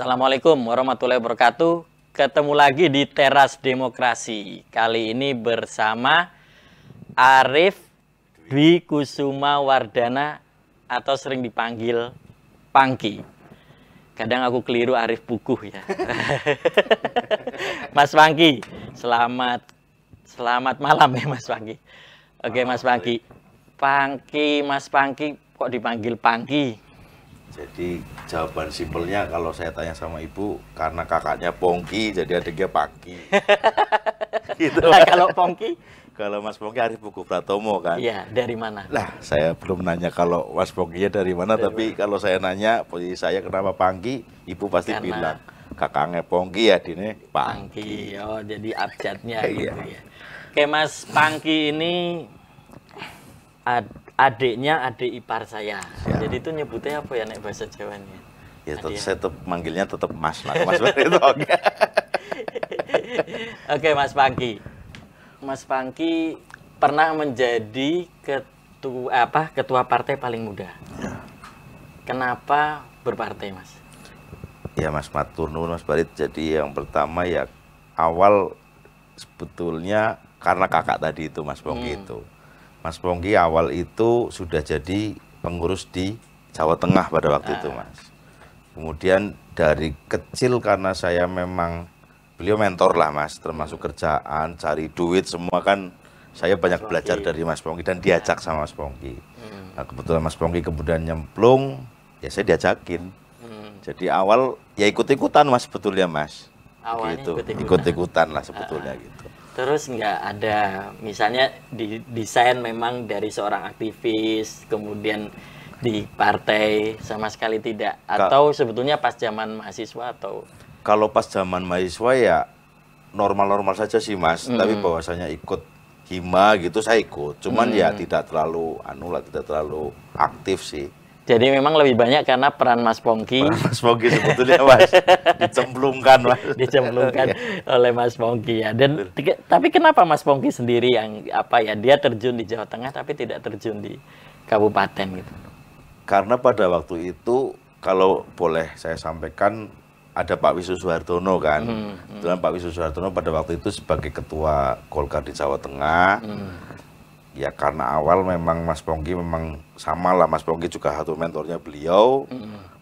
Assalamualaikum warahmatullahi wabarakatuh. Ketemu lagi di Teras Demokrasi. Kali ini bersama Arif Dwi Kusuma Wardana atau sering dipanggil Pangki. Kadang aku keliru Arif Puguh ya. Mas Pangki, selamat malam ya Mas Pangki. Oke Mas Pangki. Mas Pangki kok dipanggil Pangki? Jadi jawaban simpelnya kalau saya tanya sama ibu, karena kakaknya Pongki, jadi adiknya Pangki. Gitu. Nah, kalau Pongki? Kalau Mas Pongki Arif Puguh Pratomo kan? Iya, dari mana? Lah, saya belum nanya kalau Mas Pongkinya dari mana, tapi kalau saya nanya posisi saya kenapa Pangki, ibu pasti bilang kakaknya Pongki ya, dini Pangki. Oh, jadi abjadnya gitu ya. Oke, Mas Pangki ini adiknya adik ipar saya. Ya. Jadi itu nyebutnya apa ya nek bahasa Jawanya? Ya saya tetap manggilnya tetap Mas lah. Mas itu oke. Oke, Mas Pangki. Mas Pangki pernah menjadi ketua partai paling muda. Ya. Kenapa berpartai, Mas? Ya, Mas matur nuwun Mas Barit. Jadi yang pertama ya awal sebetulnya karena kakak tadi itu Mas Pongki itu. Mas Pongki awal itu sudah jadi pengurus di Jawa Tengah pada waktu itu Mas. Kemudian dari kecil karena saya memang, beliau mentor lah Mas, termasuk kerjaan, cari duit, semua kan saya banyak belajar dari Mas Pongki dan diajak sama Mas Pongki. Nah, kebetulan Mas Pongki kemudian nyemplung, ya saya diajakin. Jadi awal ya ikut-ikutan Mas sebetulnya Mas. Awalnya gitu. Ikut-ikutan lah sebetulnya gitu. Terus nggak ada misalnya desain memang dari seorang aktivis kemudian di partai sama sekali tidak, atau sebetulnya pas zaman mahasiswa atau? Kalau pas zaman mahasiswa ya normal-normal saja sih Mas, tapi bahwasanya ikut hima gitu saya ikut, cuman ya tidak terlalu tidak terlalu aktif sih. Jadi memang lebih banyak karena peran Mas Pongki. Mas Pongki sebetulnya Mas, dicemplungkan Mas. Dicemplungkan oleh Mas Pongki ya. Dan tapi kenapa Mas Pongki sendiri yang dia terjun di Jawa Tengah tapi tidak terjun di kabupaten gitu? Karena pada waktu itu kalau boleh saya sampaikan ada Pak Wisnu Soehartono kan. Kebetulan Pak Wisnu Soehartono pada waktu itu sebagai ketua Golkar di Jawa Tengah. Ya karena awal memang Mas Pongki memang sama lah, Mas Pongki juga satu mentornya beliau,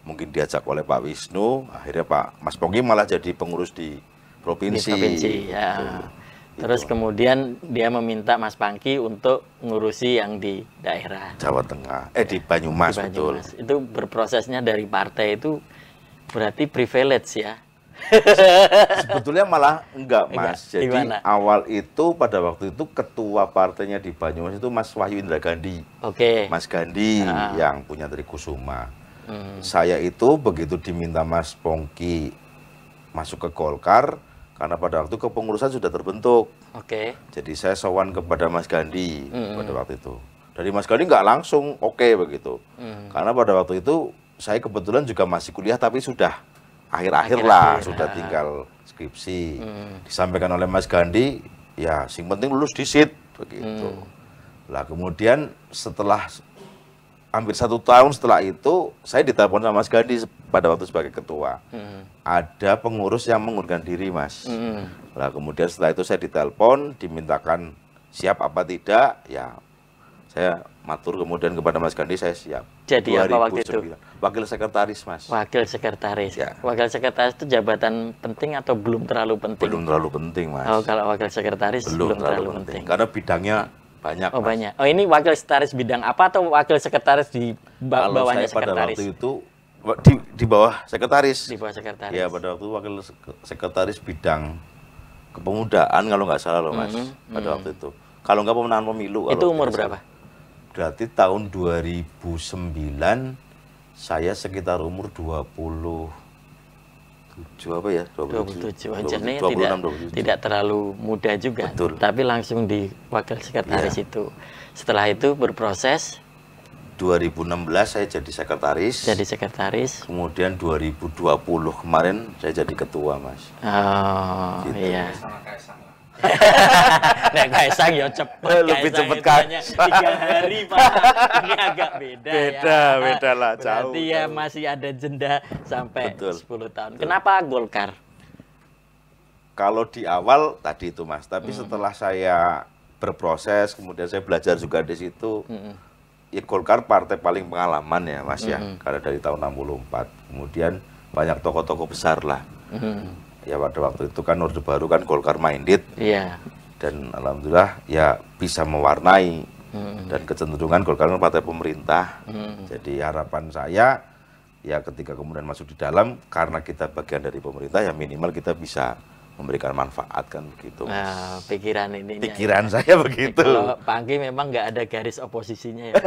mungkin diajak oleh Pak Wisnu, akhirnya Mas Pongki malah jadi pengurus di provinsi. Ya. Terus kemudian dia meminta Mas Pangki untuk ngurusi yang di daerah Jawa Tengah, di Banyumas, betul. Itu berprosesnya dari partai itu berarti privilege ya. Sebetulnya malah enggak Mas. Jadi gimana? Awal itu pada waktu itu ketua partainya di Banyumas itu Mas Wahyu Indra Gandhi. Mas Gandhi yang punya Trikusuma. Saya itu begitu diminta Mas Pongki masuk ke Golkar karena pada waktu kepengurusan sudah terbentuk. Jadi saya sowan kepada Mas Gandhi pada waktu itu. Dari Mas Gandhi nggak langsung begitu. Karena pada waktu itu saya kebetulan juga masih kuliah tapi sudah akhir-akhir lah, sudah tinggal skripsi. Disampaikan oleh Mas Gandhi, ya sing penting lulus di SIT begitu. Lah kemudian setelah hampir 1 tahun setelah itu, saya ditelepon sama Mas Gandhi pada waktu sebagai ketua. Ada pengurus yang mengundurkan diri Mas. Lah kemudian setelah itu saya ditelepon, dimintakan siap apa tidak, ya saya matur kemudian kepada Mas Gandhi saya siap. Jadi 2009. Apa waktu itu? Wakil sekretaris Mas. Wakil sekretaris. Ya. Wakil sekretaris itu jabatan penting atau belum terlalu penting? Belum terlalu penting Mas. Oh, kalau wakil sekretaris belum terlalu penting. Karena bidangnya banyak. Oh Mas. Banyak. Oh ini wakil sekretaris bidang apa atau wakil sekretaris di bawahnya sekretaris? Pada waktu itu di bawah sekretaris. Di bawah sekretaris. Ya pada waktu wakil sekretaris bidang kepemudaan kalau nggak salah loh Mas. Pada waktu itu. Kalau nggak pemenangan pemilu. Itu umur berapa? Berarti tahun 2009 saya sekitar umur 27 apa ya? 27. Jadi tidak terlalu muda juga. Betul. Tapi langsung di wakil sekretaris itu. Setelah itu berproses 2016 saya jadi sekretaris. Jadi sekretaris. Kemudian 2020 kemarin saya jadi ketua Mas. Oh gitu. Iya. Nek Kaisang ya cepet. Lebih cepet Kaisang. 3 hari Pak. Ini agak beda ya. Beda lah, jauh. Berarti ya masih ada jeda sampai Betul. 10 tahun. Kenapa Golkar? Kalau di awal tadi itu Mas, tapi setelah saya berproses, kemudian saya belajar juga di situ, ya Golkar partai paling pengalaman ya Mas ya, karena dari tahun 64, kemudian banyak tokoh-tokoh besar lah. Ya pada waktu itu kan Orde Baru kan Golkar minded, dan alhamdulillah ya bisa mewarnai, dan kecenderungan Golkar kan partai pemerintah. Jadi harapan saya ya ketika kemudian masuk di dalam, karena kita bagian dari pemerintah ya minimal kita bisa memberikan manfaat kan begitu. Nah, pikiran ini. Pikiran saya begitu. Kalau Pak Angki memang nggak ada garis oposisinya ya.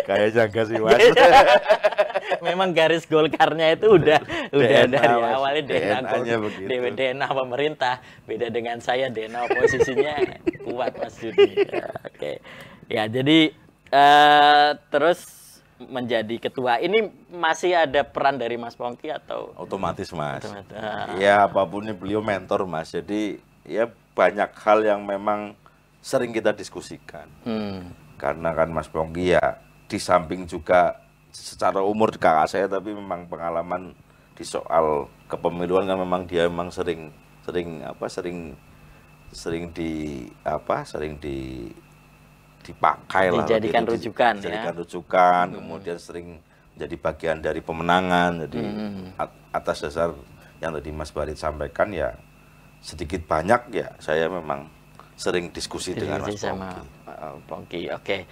Kayaknya enggak sih Mas. Memang garis Golkarnya itu udah dari Mas. awalnya DNA-nya begitu. DNA pemerintah. Beda dengan saya, DNA oposisinya kuat Mas Yudi. Ya, oke. Ya jadi terus menjadi ketua ini masih ada peran dari Mas Pongki atau otomatis Mas? Ya apapun ini beliau mentor Mas. Jadi ya banyak hal yang memang sering kita diskusikan. Karena kan Mas Pongki ya di samping juga secara umur kakak saya, tapi memang pengalaman di soal kepemiluan kan memang dia memang sering dipakai lah, dijadikan rujukan, dijadikan rujukan, kemudian sering menjadi bagian dari pemenangan. Jadi atas dasar yang tadi Mas Barit sampaikan ya sedikit banyak ya saya memang sering diskusi dengan Mas Pongki. Oke.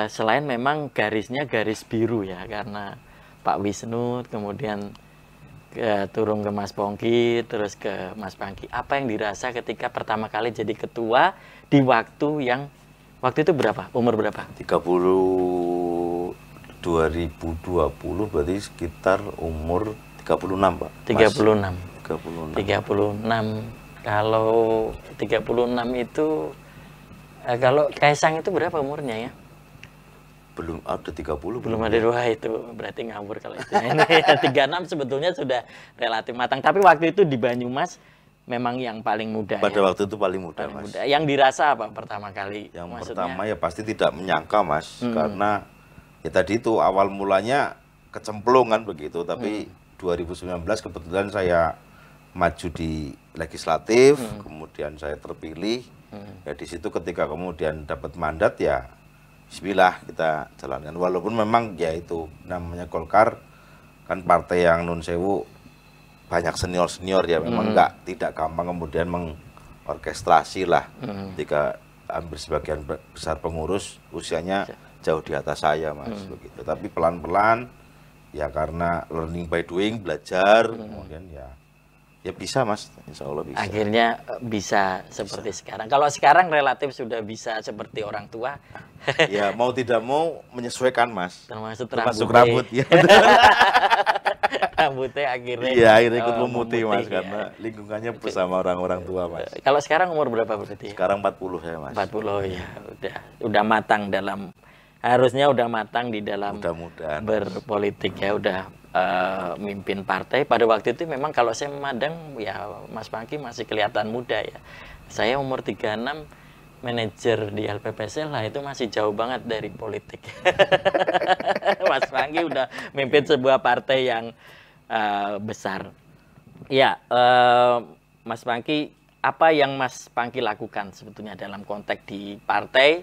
Selain memang garisnya garis biru ya, karena Pak Wisnu, kemudian turun ke Mas Pongki, terus ke Mas Pangki. Apa yang dirasa ketika pertama kali jadi ketua di waktu itu berapa? Umur berapa? 2020 berarti sekitar umur 36 Pak. 36. 36. Kalau 36 itu kalau Kaisang itu berapa umurnya ya? Belum ada 30. Belum ada 2 itu, berarti ngawur kalau itu. Ini 36 sebetulnya sudah relatif matang. Tapi waktu itu di Banyumas memang yang paling muda. Pada waktu itu paling muda Mas. Yang dirasa apa pertama kali? Yang pertama ya pasti tidak menyangka Mas, karena ya tadi itu awal mulanya kecemplungan begitu, tapi 2019 kebetulan saya maju di legislatif, kemudian saya terpilih. Ya di situ ketika kemudian dapat mandat ya bismillah kita jalankan. Walaupun memang ya itu namanya Golkar kan partai yang nun sewu banyak senior ya, memang tidak gampang kemudian mengorkestrasi lah. Ketika hampir sebagian besar pengurus usianya jauh di atas saya Mas begitu. Tapi pelan-pelan ya karena learning by doing, belajar, kemudian ya bisa Mas, insya Allah bisa. Akhirnya bisa seperti sekarang. Kalau sekarang relatif sudah bisa seperti orang tua. Ya mau tidak mau menyesuaikan Mas. Termasuk rambut ya. Rambutnya akhirnya. Iya, akhirnya ikut memutih Mas, karena lingkungannya bersama orang-orang tua Mas. Kalau sekarang umur berapa berarti? Sekarang 40 ya Mas. 40 ya, udah matang harusnya udah matang di dalam berpolitik ya, udah mimpin partai. Pada waktu itu memang kalau saya memandang ya Mas Pangki masih kelihatan muda ya. Saya umur 36 manajer di LPPSL lah, itu masih jauh banget dari politik. Mas Pangki udah mimpin sebuah partai yang besar. Ya, Mas Pangki, apa yang Mas Pangki lakukan sebetulnya dalam konteks di partai?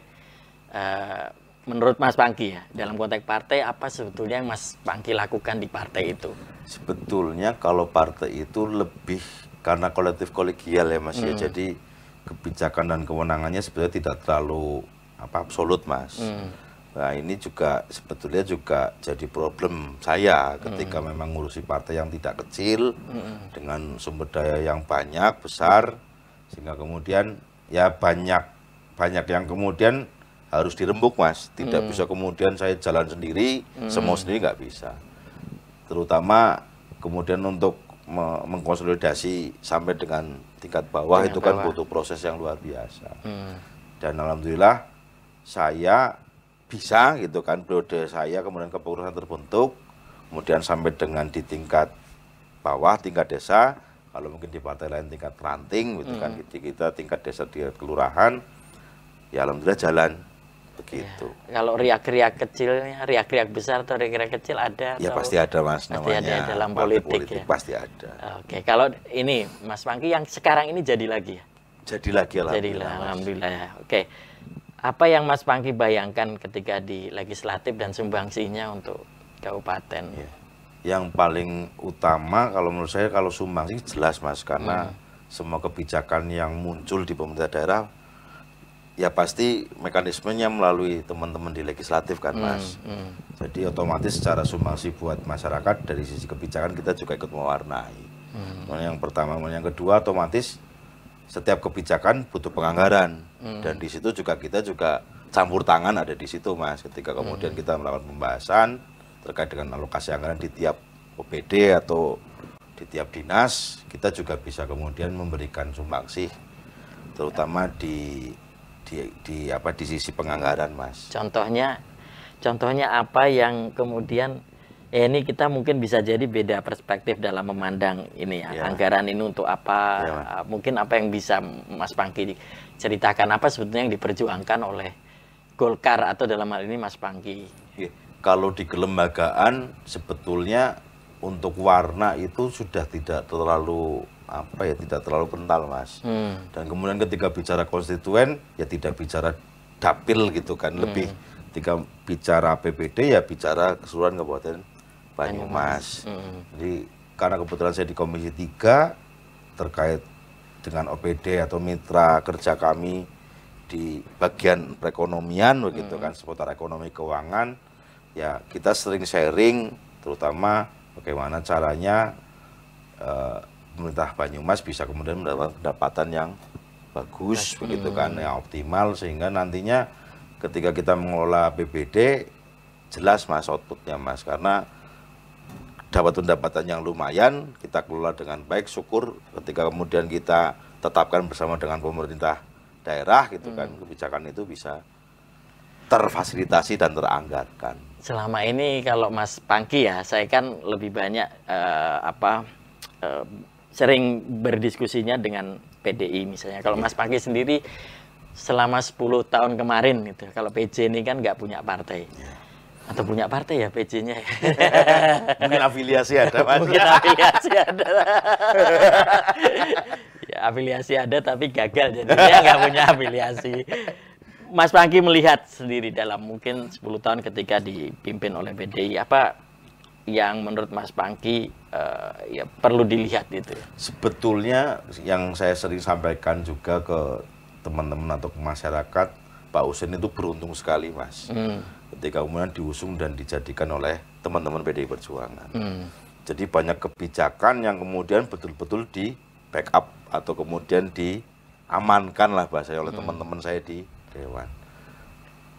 Menurut Mas Pangki ya, dalam konteks partai apa sebetulnya yang Mas Pangki lakukan di partai itu? Sebetulnya kalau partai itu lebih karena kolektif kolegial ya Mas ya, jadi kebijakan dan kewenangannya sebetulnya tidak terlalu absolut Mas. Nah ini juga sebetulnya juga jadi problem saya ketika memang ngurusi partai yang tidak kecil dengan sumber daya yang banyak, besar, sehingga kemudian ya banyak yang kemudian harus dirembuk Mas, tidak bisa kemudian saya jalan sendiri, semua sendiri nggak bisa. Terutama kemudian untuk mengkonsolidasi sampai dengan tingkat bawah itu kan butuh proses yang luar biasa. Dan alhamdulillah saya bisa gitu kan, periode saya kemudian kepengurusan terbentuk, kemudian sampai dengan di tingkat bawah, tingkat desa, Kalau mungkin di partai lain tingkat ranting gitu kan, di kita tingkat desa, tingkat kelurahan, ya alhamdulillah jalan begitu. Ya. Kalau riak-riak kecilnya, riak-riak besar atau riak-riak kecil ada? Ya pasti ada Mas, pasti namanya ada dalam politik ya. Pasti ada. Oke, kalau ini Mas Pangky yang sekarang ini jadi lagi ya? Jadi lagi alhamdulillah. Alhamdulillah ya. Oke. Apa yang Mas Pangky bayangkan ketika di legislatif dan sumbangsinya untuk kabupaten? Ya. Yang paling utama kalau menurut saya kalau sumbangsi jelas Mas, karena semua kebijakan yang muncul di pemerintah daerah ya pasti mekanismenya melalui teman-teman di legislatif kan Mas. Jadi otomatis secara sumbangsi buat masyarakat dari sisi kebijakan kita juga ikut mewarnai. Yang pertama, yang kedua otomatis setiap kebijakan butuh penganggaran dan di situ juga kita juga campur tangan ada di situ Mas. Ketika kemudian kita melakukan pembahasan terkait dengan alokasi anggaran di tiap OPD atau di tiap dinas, kita juga bisa kemudian memberikan sumbangsi terutama di sisi penganggaran Mas. Contohnya apa yang kemudian ini kita mungkin bisa jadi beda perspektif dalam memandang ini ya. Anggaran ini untuk apa, mungkin apa yang bisa Mas Pangky ceritakan apa sebetulnya yang diperjuangkan oleh Golkar atau dalam hal ini Mas Pangky. Kalau di kelembagaan sebetulnya untuk warna itu sudah tidak terlalu tidak terlalu kental Mas. Dan kemudian ketika bicara konstituen ya tidak bicara dapil gitu kan, lebih ketika bicara PPD ya bicara keseluruhan Kabupaten Banyumas. Jadi karena kebetulan saya di Komisi 3 terkait dengan OPD atau mitra kerja kami di bagian perekonomian begitu kan, seputar ekonomi keuangan. Ya kita sering sharing terutama bagaimana caranya pemerintah Banyumas bisa kemudian mendapatkan pendapatan yang bagus begitu kan, yang optimal sehingga nantinya ketika kita mengelola BPD jelas Mas outputnya Mas, karena dapat pendapatan yang lumayan kita kelola dengan baik, syukur ketika kemudian kita tetapkan bersama dengan pemerintah daerah gitu kan, kebijakan itu bisa terfasilitasi dan teranggarkan. Selama ini kalau Mas Pangky ya, saya kan lebih banyak sering berdiskusinya dengan PDI misalnya. Kalau Mas Pangky sendiri selama 10 tahun kemarin gitu, kalau PJ ini kan nggak punya partai. Atau punya partai ya PJ-nya ya? Mungkin afiliasi ada Mas. Mungkin afiliasi ada. Ya, afiliasi ada tapi gagal jadinya nggak punya afiliasi. Mas Pangky melihat sendiri dalam mungkin 10 tahun ketika dipimpin oleh PDI, apa yang menurut Mas Pangky ya perlu dilihat itu? Sebetulnya yang saya sering sampaikan juga ke teman-teman atau ke masyarakat, Pak Usen itu beruntung sekali Mas. Ketika kemudian diusung dan dijadikan oleh teman-teman PDI Perjuangan. Jadi banyak kebijakan yang kemudian betul-betul di backup atau kemudian diamankan lah bahasanya oleh teman-teman saya di Dewan.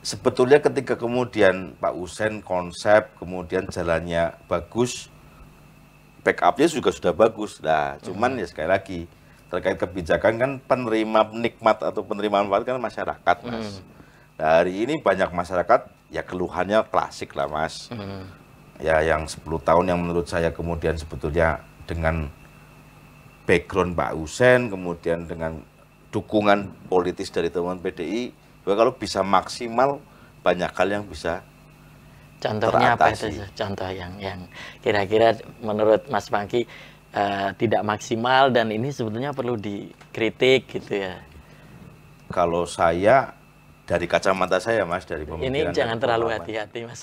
Sebetulnya ketika kemudian Pak Usen konsep, kemudian jalannya bagus, backupnya juga sudah bagus. Nah, cuman ya sekali lagi terkait kebijakan kan penerima penikmat atau penerima manfaat kan masyarakat Mas. Nah, hari ini banyak masyarakat ya keluhannya klasik lah Mas. Ya yang 10 tahun yang menurut saya kemudian sebetulnya dengan background Pak Usen, kemudian dengan dukungan politis dari teman PDI, kalau bisa maksimal banyak hal yang bisa contohnya teratasi. Apa itu contoh yang kira-kira menurut Mas Pangky tidak maksimal dan ini sebetulnya perlu dikritik gitu ya? Kalau saya dari kacamata saya Mas, dari pemikiran ini jangan terlalu hati-hati Mas.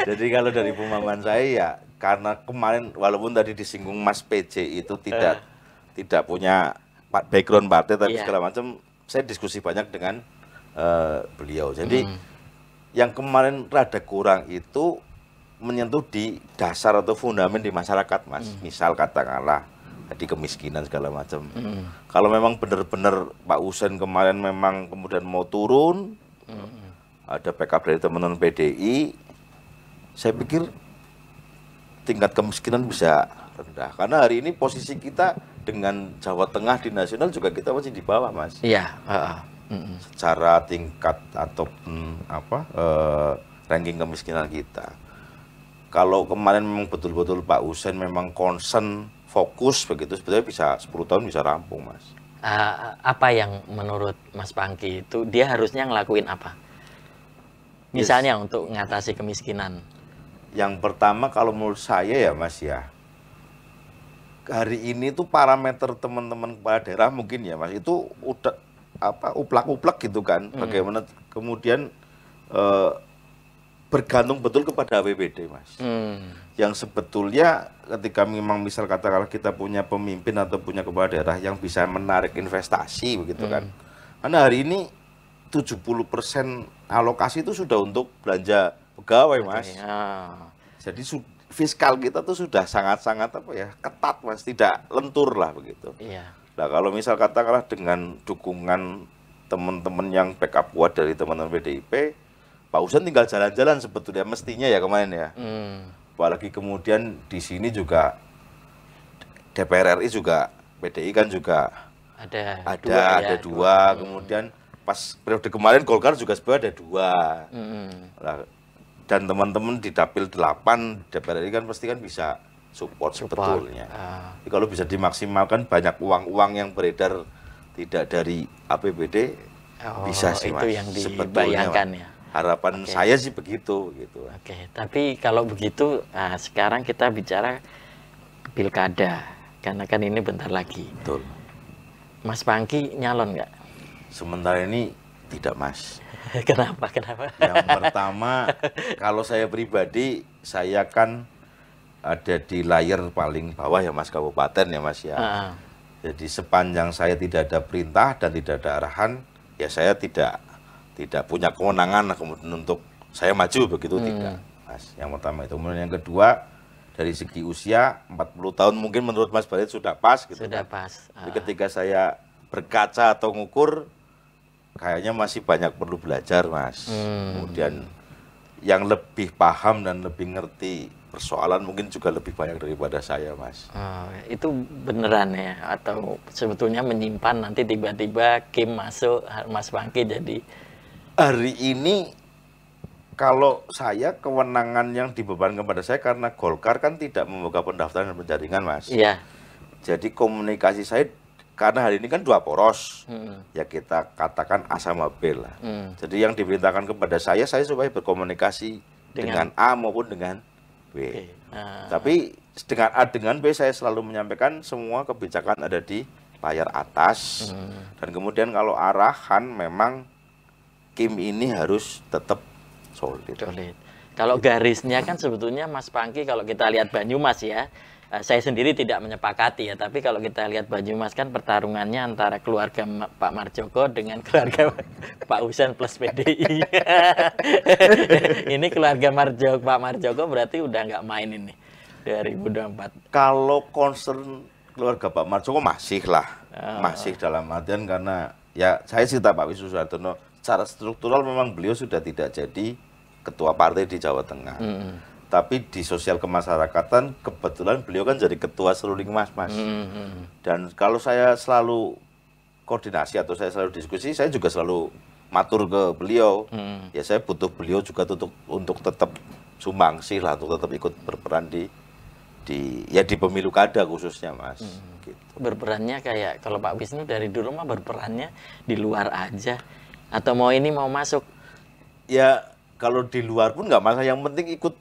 Jadi kalau dari pemahaman saya ya karena kemarin walaupun tadi disinggung Mas PJ itu tidak punya background partai tapi segala macam, saya diskusi banyak dengan beliau. Jadi yang kemarin rada kurang itu menyentuh di dasar atau fundamen di masyarakat Mas. Misal katakanlah tadi kemiskinan segala macam. Kalau memang benar-benar Pak Usen kemarin memang kemudian mau turun, ada backup dari teman-teman PDI, saya pikir tingkat kemiskinan bisa rendah. Karena hari ini posisi kita dengan Jawa Tengah di nasional juga kita masih di bawah Mas. Iya. Secara tingkat atau ranking kemiskinan kita. Kalau kemarin memang betul-betul Pak Husein memang concern, fokus begitu, sebetulnya bisa 10 tahun bisa rampung, Mas. Apa yang menurut Mas Pangky itu dia harusnya ngelakuin apa? Misalnya untuk mengatasi kemiskinan. Yang pertama kalau menurut saya ya Mas ya, hari ini tuh parameter teman-teman kepala daerah mungkin ya Mas, itu udah uplak-uplak gitu kan. Bagaimana kemudian bergantung betul kepada APBD, Mas. Yang sebetulnya ketika memang misal katakanlah kita punya pemimpin atau punya kepala daerah yang bisa menarik investasi begitu kan. Karena hari ini 70% alokasi itu sudah untuk belanja pegawai, Mas. Jadi fiskal kita tuh sudah sangat-sangat ketat, Mas, tidak lentur lah begitu. Nah, kalau misal katakanlah dengan dukungan teman-teman yang backup kuat dari teman-teman PDIP, Pak Husein tinggal jalan-jalan sebetulnya mestinya ya kemarin ya. Apalagi kemudian di sini juga DPR RI juga PDI kan juga ada dua. Kemudian pas periode kemarin Golkar juga sebenarnya ada 2. Nah, dan teman-teman di Dapil 8 DPR RI kan pasti kan bisa support. Sebetulnya. Jadi kalau bisa dimaksimalkan banyak uang-uang yang beredar tidak dari APBD bisa sih Mas. Itu yang dibayangkan ya. Harapan saya sih begitu gitu. Tapi kalau begitu sekarang kita bicara pilkada karena kan ini bentar lagi. Betul. Mas Pangky nyalon nggak? Sementara ini tidak, Mas. Kenapa? Yang pertama, kalau saya pribadi, saya kan ada di layar paling bawah ya Mas, kabupaten ya Mas ya. Jadi sepanjang saya tidak ada perintah dan tidak ada arahan, ya saya tidak punya kewenangan kemudian untuk saya maju begitu tidak, Mas. Yang pertama itu. Kemudian yang kedua, dari segi usia 40 tahun mungkin menurut Mas Barit sudah pas gitu. Sudah pas. Jadi ketika saya berkaca atau ngukur, kayaknya masih banyak perlu belajar, Mas. Kemudian yang lebih paham dan lebih ngerti persoalan mungkin juga lebih banyak daripada saya, Mas. Itu beneran ya? Atau sebetulnya menyimpan nanti tiba-tiba Kim masuk, Mas Pangky jadi? Hari ini kalau saya kewenangan yang dibebankan kepada saya karena Golkar kan tidak membuka pendaftaran dan penjaringan, Mas. Iya. Jadi komunikasi saya karena hari ini kan 2 poros, ya kita katakan A sama B lah. Jadi yang diperintahkan kepada saya supaya berkomunikasi dengan A maupun dengan B. Tapi dengan A dengan B saya selalu menyampaikan semua kebijakan ada di layar atas. Dan kemudian kalau arahan memang Kim ini harus tetap solid. Kalau garisnya kan sebetulnya Mas Pangky kalau kita lihat Banyumas ya, saya sendiri tidak menyepakati ya, tapi kalau kita lihat Banyumas kan pertarungannya antara keluarga Pak Marjoko dengan keluarga Pak Husein plus PDI. Ini keluarga Pak Marjoko berarti udah nggak main ini 2024. Kalau concern keluarga Pak Marjoko masih lah, masih dalam artian karena ya saya cerita Pak Wisnu Suhartono, secara struktural memang beliau sudah tidak jadi ketua partai di Jawa Tengah. Tapi di sosial kemasyarakatan kebetulan beliau kan jadi ketua seruling Mas. Dan kalau saya selalu koordinasi atau saya selalu diskusi, saya juga selalu matur ke beliau. Ya saya butuh beliau juga untuk tetap sumbangsi lah, untuk tetap ikut berperan di pemilu kada khususnya Mas. Gitu. Berperannya kayak kalau Pak Wisnu dari dulu mah berperannya di luar aja. Atau mau masuk? Ya kalau di luar pun nggak masalah, yang penting ikut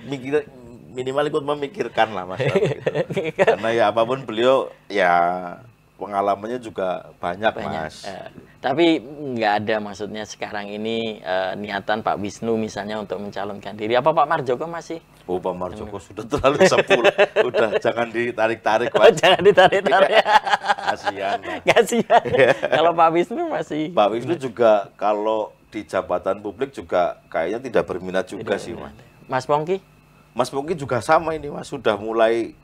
mikir, minimal ikut memikirkan lah Mas. Gitu. Karena ya apapun beliau ya pengalamannya juga banyak. Mas. Tapi nggak ada maksudnya sekarang ini niatan Pak Wisnu misalnya untuk mencalonkan diri. Apa Pak Marjoko masih? Oh, Pak Marjoko sudah terlalu sepuh. Udah jangan ditarik-tarik, Pak. Jangan ditarik-tarik. Kasihan. Kasihan. Kalau Pak Wisnu masih. Pak Wisnu juga kalau di jabatan publik juga kayaknya tidak berminat juga sih, Mas. Mas Pangky? Mas Pangky juga sama ini, Mas. Sudah mulai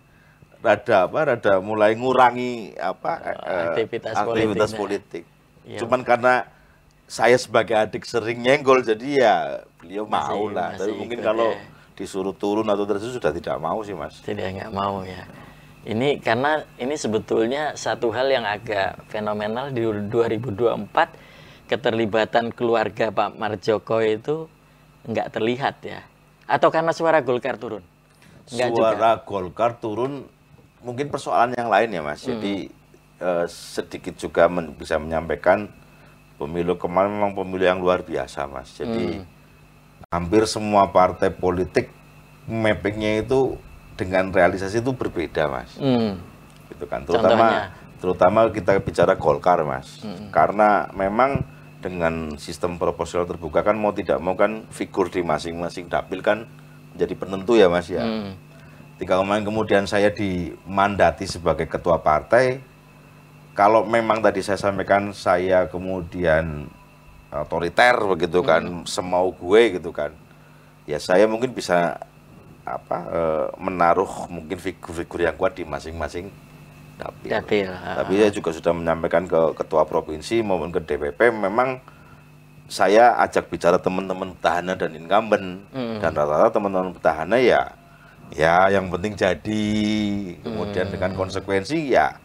rada mulai ngurangi aktivitas politik. Ya. Cuman karena saya sebagai adik sering nyenggol, jadi ya beliau mau lah. Tapi mungkin kalau disuruh turun atau terus sudah tidak mau sih Mas. Nggak mau ya. Ini karena ini sebetulnya satu hal yang agak fenomenal di 2024, keterlibatan keluarga Pak Marjoko itu nggak terlihat ya. Atau karena suara Golkar turun? Suara Golkar turun mungkin persoalan yang lain ya Mas. Jadi sedikit juga bisa menyampaikan pemilu kemarin memang pemilu yang luar biasa Mas. Jadi hampir semua partai politik mappingnya itu dengan realisasi itu berbeda Mas. Gitu kan. Terutama kita bicara Golkar Mas. Karena memang dengan sistem proporsional terbuka kan mau tidak mau kan figur di masing-masing dapil kan menjadi penentu ya Mas ya. Ketika kemarin kemudian saya dimandati sebagai ketua partai, kalau memang tadi saya sampaikan saya kemudian otoriter begitu kan, semau gue gitu kan, ya saya mungkin bisa menaruh mungkin figur-figur yang kuat di masing-masing dapil. Tapi saya juga sudah menyampaikan ke ketua provinsi maupun ke DPP, memang saya ajak bicara teman-teman petahana dan incumbent, dan rata-rata teman-teman petahana ya yang penting jadi, kemudian dengan konsekuensi ya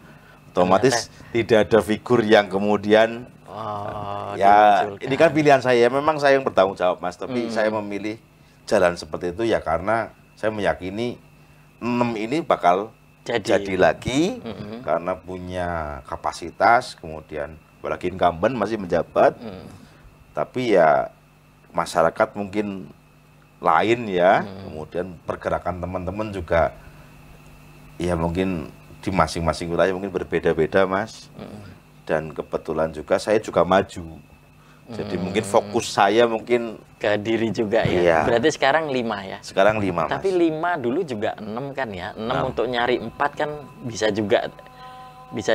otomatis tidak ada figur yang kemudian ini kan pilihan saya, memang saya yang bertanggung jawab Mas, tapi saya memilih jalan seperti itu ya karena saya meyakini 6 ini bakal jadi lagi karena punya kapasitas, kemudian apalagi incumbent masih menjabat, tapi ya masyarakat mungkin lain ya, kemudian pergerakan teman-teman juga ya mungkin di masing-masing wilayah mungkin berbeda-beda Mas. Dan kebetulan juga saya juga maju. Jadi mungkin fokus saya mungkin ke diri juga ya. Iya. Berarti sekarang 5 ya. Sekarang 5 Mas. Tapi 5 dulu juga 6 kan ya. 6 untuk nyari 4 kan bisa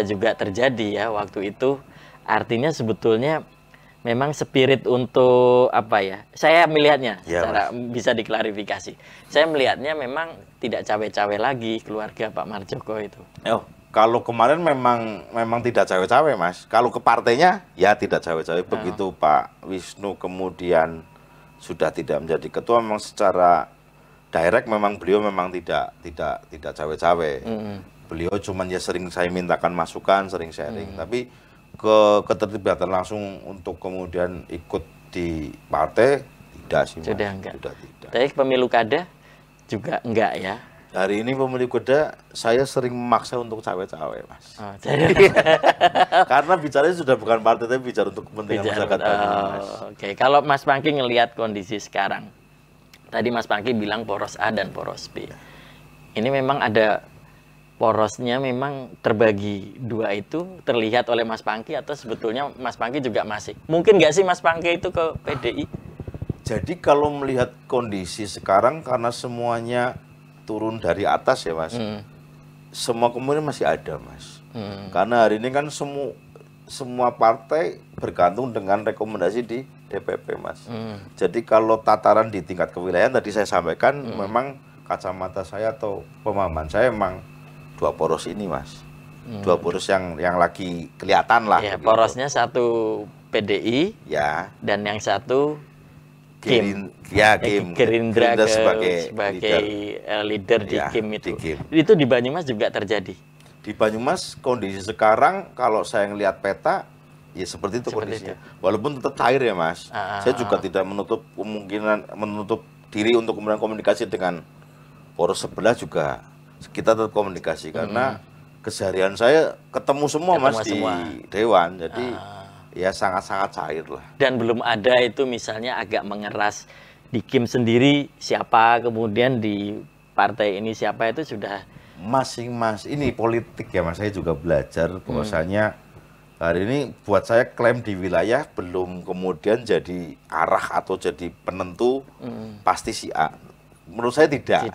juga terjadi ya waktu itu. Artinya sebetulnya memang spirit untuk apa ya? Saya melihatnya secara bisa diklarifikasi. Saya melihatnya memang tidak cawe-cawe lagi keluarga Pak Mardjoko itu. Kalau kemarin memang tidak cawe-cawe Mas. Kalau ke partainya ya tidak cawe-cawe. Begitu Pak Wisnu kemudian sudah tidak menjadi ketua, memang secara direct memang beliau memang tidak cawe-cawe. Beliau cuman ya sering saya mintakan masukan, sering sharing. Tapi keterlibatan langsung untuk kemudian ikut di partai tidak sih Mas. Sudah enggak. Tapi pemilu kada juga enggak ya. Hari ini pemilu kada saya sering memaksa untuk cawe-cawe Mas. Karena bicaranya sudah bukan partai tapi bicara untuk kepentingan masyarakat. Oke. Kalau Mas Pangki ngelihat kondisi sekarang, tadi Mas Pangki bilang poros A dan poros B. Ini memang ada porosnya memang terbagi 2 itu terlihat oleh Mas Pangki, atau sebetulnya Mas Pangki juga masih mungkin nggak sih Mas Pangki itu ke PDI? Jadi kalau melihat kondisi sekarang karena semuanya turun dari atas ya Mas, semua kemungkinan masih ada Mas. Karena hari ini kan semua partai bergantung dengan rekomendasi di DPP Mas. Jadi kalau tataran di tingkat kewilayahan tadi saya sampaikan, memang kacamata saya atau pemahaman saya memang 2 poros ini Mas. 2 poros yang lagi kelihatan lah. Ya, porosnya satu PDI ya, dan yang satu Gerindra sebagai leader di Kim itu. Itu di Banyumas juga terjadi. Di Banyumas kondisi sekarang kalau saya ngelihat peta ya seperti itu kondisinya. Walaupun tetap cair ya Mas. Saya juga tidak menutup diri untuk kemudian komunikasi dengan poros sebelah juga. Kita tetap komunikasi karena keseharian saya ketemu semua Mas di Dewan. Jadi ya sangat-sangat cair lah. Dan belum ada itu misalnya agak mengeras di Kim sendiri siapa, kemudian di partai ini siapa, itu sudah masing-masing. Ini politik ya Mas, saya juga belajar bahwasanya hari ini buat saya klaim di wilayah belum kemudian jadi arah atau jadi penentu pasti si A. Menurut saya tidak.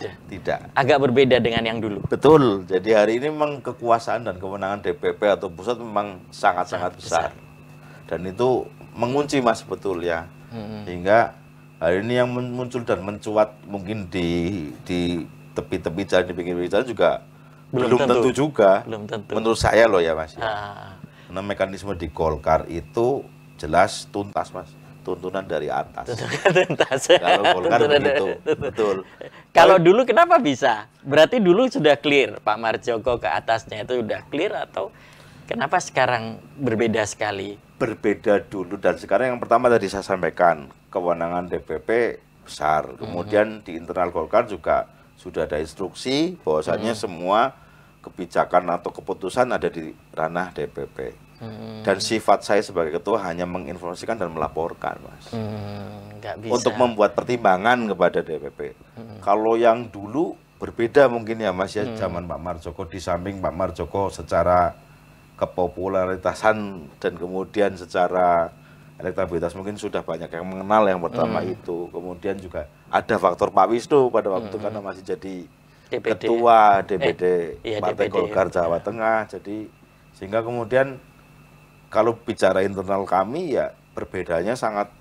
Agak berbeda dengan yang dulu. Betul. Jadi hari ini memang kekuasaan dan kewenangan DPP atau pusat memang sangat-sangat besar. Dan itu mengunci Mas betul ya. Sehingga hari ini yang muncul dan mencuat mungkin di tepi-tepi jalan, di pinggir jalan juga belum tentu juga. Belum tentu. Menurut saya loh ya Mas. Karena mekanisme di Golkar itu jelas tuntas Mas. Tuntunan dari atas. Kalau Golkar begitu. Betul. Kalau dulu kenapa bisa? Berarti dulu sudah clear Pak Mardjoko ke atasnya itu sudah clear, atau kenapa sekarang berbeda sekali? Berbeda dulu dan sekarang. Yang pertama tadi saya sampaikan, kewenangan DPP besar. Kemudian di internal Golkar juga sudah ada instruksi bahwasannya semua kebijakan atau keputusan ada di ranah DPP. Dan sifat saya sebagai ketua hanya menginformasikan dan melaporkan, Mas. Nggak bisa. Untuk membuat pertimbangan kepada DPP. Kalau yang dulu berbeda mungkin ya, Mas, ya, zaman Pak Marjoko. Di samping Pak Marjoko secara kepopularitasan dan kemudian secara elektabilitas mungkin sudah banyak yang mengenal yang pertama itu. Kemudian juga ada faktor Pak Wisnu pada waktu itu karena masih jadi DPD, ketua DPD Partai DPD, Golkar Jawa Tengah. Jadi sehingga kemudian kalau bicara internal kami ya perbedaannya sangat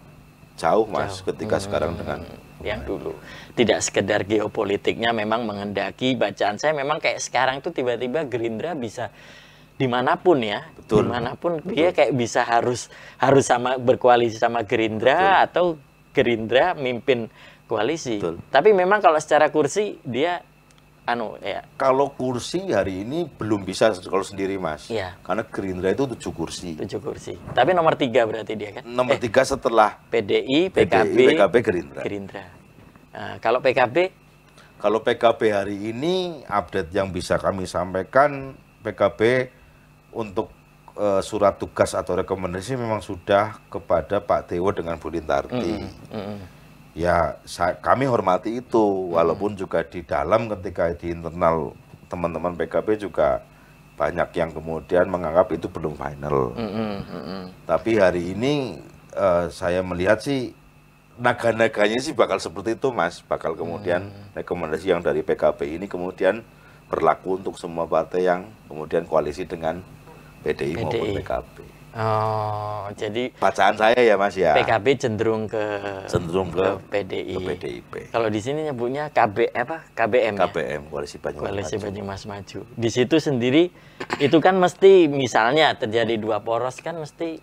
jauh, Mas, ketika sekarang dengan yang dulu. Tidak sekedar geopolitiknya memang mengendaki, bacaan saya memang kayak sekarang tuh tiba-tiba Gerindra bisa dimanapun ya, betul, dimanapun betul, dia kayak bisa harus sama berkoalisi sama Gerindra, betul, atau Gerindra mimpin koalisi. Betul. Tapi memang kalau secara kursi dia ya. Kalau kursi hari ini belum bisa kalau sendiri, Mas. Ya. Karena Gerindra itu 7 kursi. 7 kursi. Tapi nomor 3 berarti dia kan? Nomor 3 setelah PDI, PKB, Gerindra. Nah, kalau PKB? Kalau PKB hari ini update yang bisa kami sampaikan, PKB untuk surat tugas atau rekomendasi memang sudah kepada Pak Dewo dengan Bu Lintarti. Ya, kami hormati itu, walaupun juga di dalam ketika di internal teman-teman PKB juga banyak yang kemudian menganggap itu belum final. Tapi hari ini saya melihat sih naga-naganya sih bakal seperti itu, Mas. Bakal kemudian rekomendasi yang dari PKB ini kemudian berlaku untuk semua partai yang kemudian koalisi dengan PDI maupun PKB. Oh, jadi bacaan saya ya, Mas, ya. PKB cenderung ke PDI. Ke PDIP. Kalau di sini nyebutnya KBM ya? KBM, Koalisi Banyumas Maju. Di situ sendiri itu kan mesti misalnya terjadi 2 poros kan mesti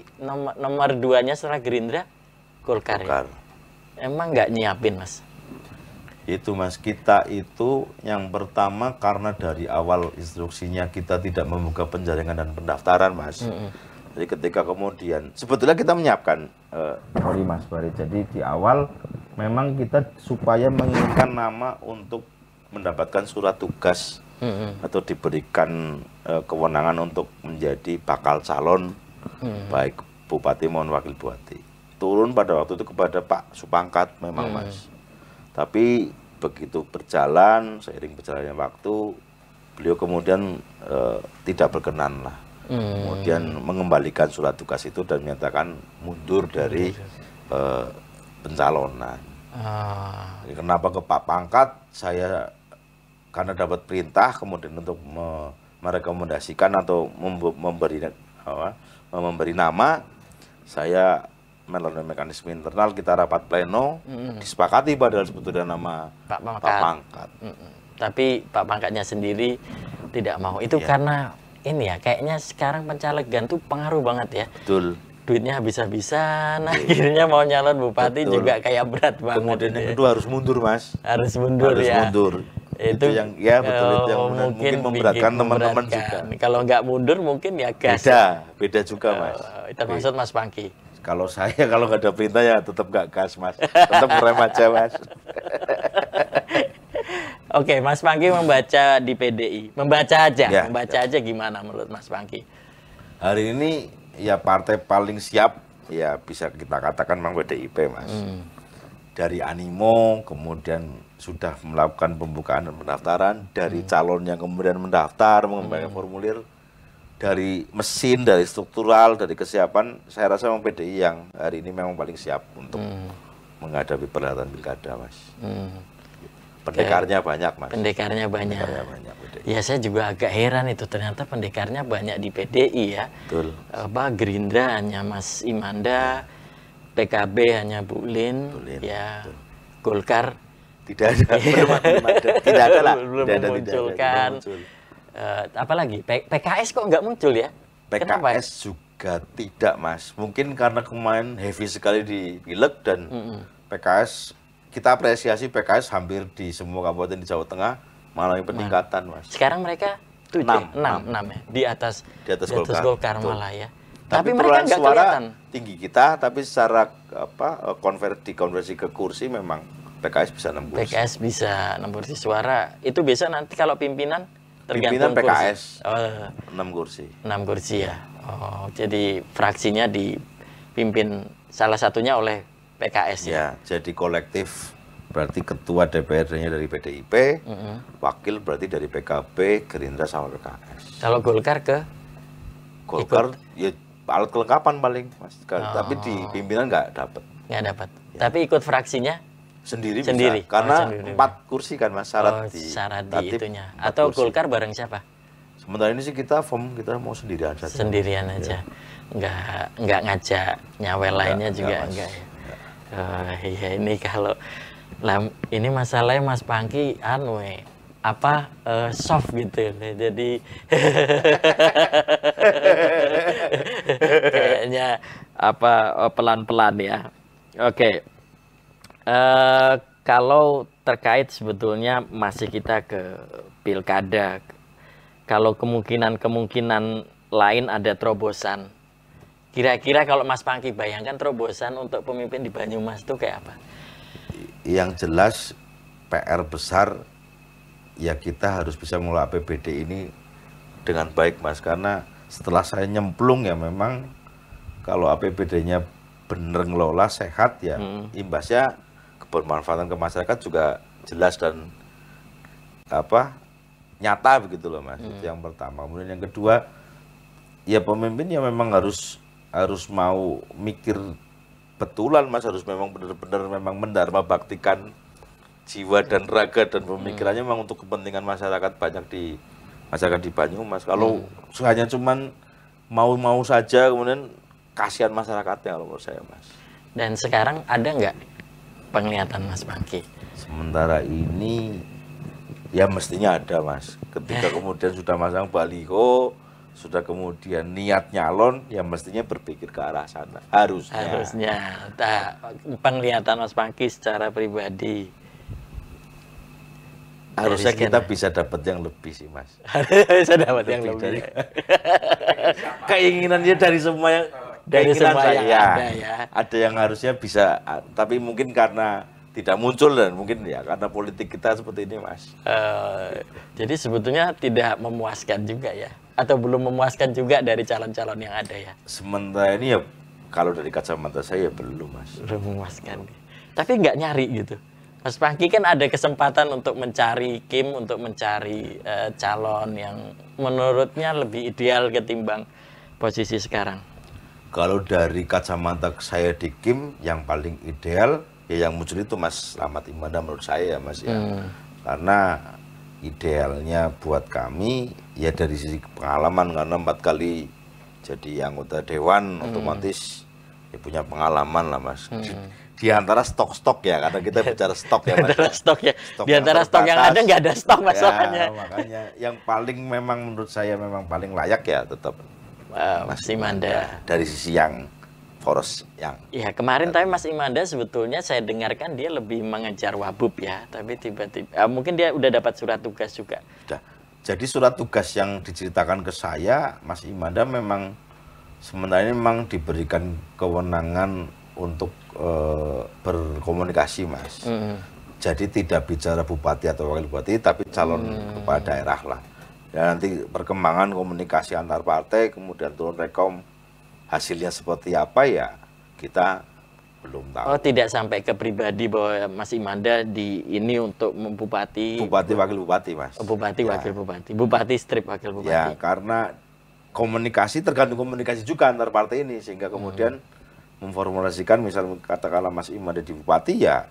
nomor 2-nya setelah Gerindra Golkar. Ya? Emang nggak nyiapin, Mas? Itu, Mas, kita itu yang pertama karena dari awal instruksinya kita tidak membuka penjaringan dan pendaftaran, Mas. Jadi ketika kemudian sebetulnya kita menyiapkan, sorry Mas Bari, jadi di awal memang kita supaya menginginkan nama untuk mendapatkan surat tugas atau diberikan kewenangan untuk menjadi bakal calon baik bupati maupun wakil bupati. Turun pada waktu itu kepada Pak Supangkat memang, Mas. Tapi begitu berjalan, seiring berjalannya waktu, beliau kemudian tidak berkenan lah. Kemudian mengembalikan surat tugas itu dan menyatakan mundur dari pencalonan. Kenapa ke Pak Pangkat? Saya karena dapat perintah kemudian untuk merekomendasikan atau memberi nama, saya melalui mekanisme internal kita rapat pleno, disepakati padahal sebetulnya nama Pak Pangkat. Tapi Pak Pangkatnya sendiri tidak mau. Itu karena ini ya, kayaknya sekarang pencalegan tuh pengaruh banget ya. Betul. Duitnya habis-habisan, akhirnya mau nyalon bupati juga kayak berat banget. Kemudian yang kedua harus mundur, Mas. Harus mundur ya. Itu yang ya betul, itu yang mungkin memberatkan teman-teman juga. Kalau nggak mundur mungkin ya gas. Beda juga, Mas. Termasuk Mas Pangki. Kalau saya kalau nggak ada perintah ya tetap nggak gas, Mas. Tetap rem aja, Mas. Oke, Mas Pangki membaca di PDI, membaca aja gimana menurut Mas Pangki? Hari ini ya partai paling siap ya bisa kita katakan memang PDIP, Mas. Dari animo, kemudian sudah melakukan pembukaan dan pendaftaran, dari calon yang kemudian mendaftar, mengembangkan formulir, dari mesin, dari struktural, dari kesiapan, saya rasa memang PDI yang hari ini memang paling siap untuk menghadapi perhelatan pilkada, Mas. Pendekarnya banyak, Mas. Pendekarnya banyak. Ya, saya juga agak heran itu ternyata pendekarnya banyak di PDI ya. Betul. Gerindra hanya Mas Imanda, PKB hanya Bu Lin, ya. Betul. Golkar tidak ada, tidak ada lah. Belum memunculkan. Apalagi PKS kok nggak muncul ya? PKS kenapa? Juga tidak, Mas. Mungkin karena kemarin heavy sekali di Pileg dan PKS. Kita apresiasi PKS hampir di semua kabupaten di Jawa Tengah mengalami peningkatan, Mas. Sekarang mereka 6 ya, di atas Golkar malah ya. Tapi mereka nggak kelihatan tinggi kita, tapi secara konversi ke kursi memang PKS bisa 6 kursi. PKS bisa 6 kursi suara. Itu biasa nanti kalau pimpinan Pimpinan tergantung PKS kursi. 6 kursi. 6 kursi ya. Oh, jadi fraksinya dipimpin salah satunya oleh PKS ya. Ya, jadi kolektif berarti ketua DPRD-nya dari PDIP, wakil berarti dari PKB, Gerindra sama PKS. Kalau Golkar Golkar ya alat kelengkapan paling, Mas. Tapi di pimpinan nggak dapat. Nggak dapat. Ya. Tapi ikut fraksinya sendiri. Bisa. Karena 4 kursi kan Mas, syarat di itunya. Atau kursi. Golkar bareng siapa? Sementara ini sih kita mau sendirian saja. Sendirian aja. Ya. Nggak ngajak nyawel lainnya juga enggak ya. Iya ini kalau ini masalahnya Mas Pangky soft gitu. Jadi kayaknya pelan-pelan ya. Oke. Kalau terkait sebetulnya masih kita ke pilkada. Kalau kemungkinan lain ada terobosan. Kira-kira kalau Mas Pangky bayangkan terobosan untuk pemimpin di Banyumas itu kayak apa? Yang jelas PR besar ya kita harus bisa mengelola APBD ini dengan baik Mas, karena setelah saya nyemplung ya memang kalau APBD-nya bener ngelola sehat ya imbasnya kebermanfaatan ke masyarakat juga jelas dan nyata begitu loh Mas. Itu yang pertama. Kemudian yang kedua ya pemimpin ya memang harus mau mikir betulan Mas, harus memang benar-benar memang mendharma baktikan jiwa dan raga dan pemikirannya memang untuk kepentingan masyarakat banyak di masyarakat di Banyumas. Kalau hanya cuman mau saja kemudian kasihan masyarakatnya kalau menurut saya Mas. Dan sekarang ada nggak penglihatan Mas Pangky? Sementara ini ya mestinya ada Mas. Ketika kemudian sudah masang baliho, sudah kemudian niat nyalon, ya mestinya berpikir ke arah sana. Harusnya. Penglihatan Mas Pangky secara pribadi. Harusnya kita bisa dapat yang lebih sih Mas. Bisa dapat yang lebih. Keinginannya dari semua yang ada ya. Ada yang harusnya bisa, tapi mungkin karena tidak muncul dan mungkin ya karena politik kita seperti ini Mas. Jadi sebetulnya tidak memuaskan juga ya, atau belum memuaskan juga dari calon-calon yang ada ya. Sementara ini ya kalau dari kacamata saya belum Mas. Belum memuaskan. Tapi nggak nyari gitu. Mas Pangky kan ada kesempatan untuk mencari untuk mencari calon yang menurutnya lebih ideal ketimbang posisi sekarang. Kalau dari kacamata saya di Kim yang paling ideal ya yang muncul itu Mas Rahmat Imada menurut saya Mas ya. Karena idealnya buat kami ya dari sisi pengalaman, karena 4 kali jadi anggota dewan otomatis ya punya pengalaman lah Mas. Di antara stok-stok ya, karena kita bicara stok ya Mas. Di antara stok yang ada nggak ada stok masalahnya. Ya, makanya yang paling memang menurut saya memang paling layak ya tetap Mas Imanda. Dari sisi yang poros yang. Ya kemarin tapi Mas Imanda sebetulnya saya dengarkan dia lebih mengejar Wabub ya, tapi tiba-tiba mungkin dia udah dapat surat tugas juga. Sudah. Jadi surat tugas yang diceritakan ke saya, Mas Imanda memang sementara ini memang diberikan kewenangan untuk berkomunikasi Mas. Jadi tidak bicara bupati atau wakil bupati, tapi calon kepala daerah lah. Ya nanti perkembangan komunikasi antar partai, kemudian turun rekom hasilnya seperti apa ya kita belum tahu. Oh tidak sampai ke pribadi bahwa Mas Imanda ini untuk bupati. Bupati wakil bupati Mas. Bupati wakil bupati. Bupati strip wakil bupati. Ya karena komunikasi tergantung komunikasi juga antar partai ini sehingga kemudian memformulasikan misal katakanlah Mas Imanda di bupati ya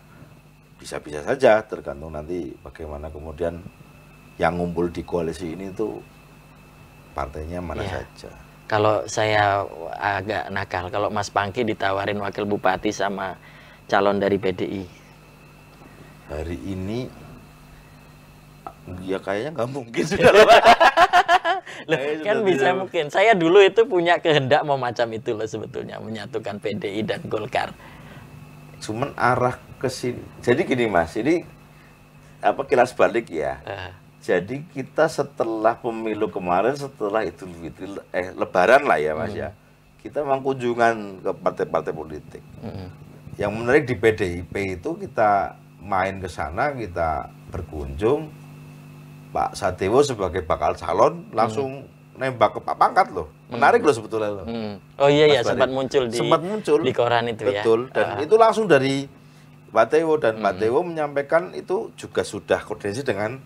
bisa-bisa saja tergantung nanti bagaimana kemudian yang ngumpul di koalisi ini tuh partainya mana saja. Kalau saya agak nakal, kalau Mas Pangky ditawarin wakil bupati sama calon dari PDI. Hari ini ya kayaknya nggak mungkin sudah. Loh, kan bisa mungkin. Saya dulu itu punya kehendak mau macam itu loh sebetulnya, menyatukan PDI dan Golkar. Cuman arah ke sini. Jadi gini Mas, ini kilas balik ya. Jadi kita setelah pemilu kemarin, setelah Idul Fitri, Lebaran lah ya Mas ya, kita memang kunjungan ke partai-partai politik. Yang menarik di PDIP itu kita main ke sana, kita berkunjung, Pak Sadewo sebagai bakal calon langsung nembak ke Pak Pangkat loh. Menarik loh sebetulnya loh. Oh iya ya, sempat muncul di koran itu. Betul. Ya. Dan itu langsung dari Pak Tewo, dan Pak Tewo menyampaikan itu juga sudah koordinasi dengan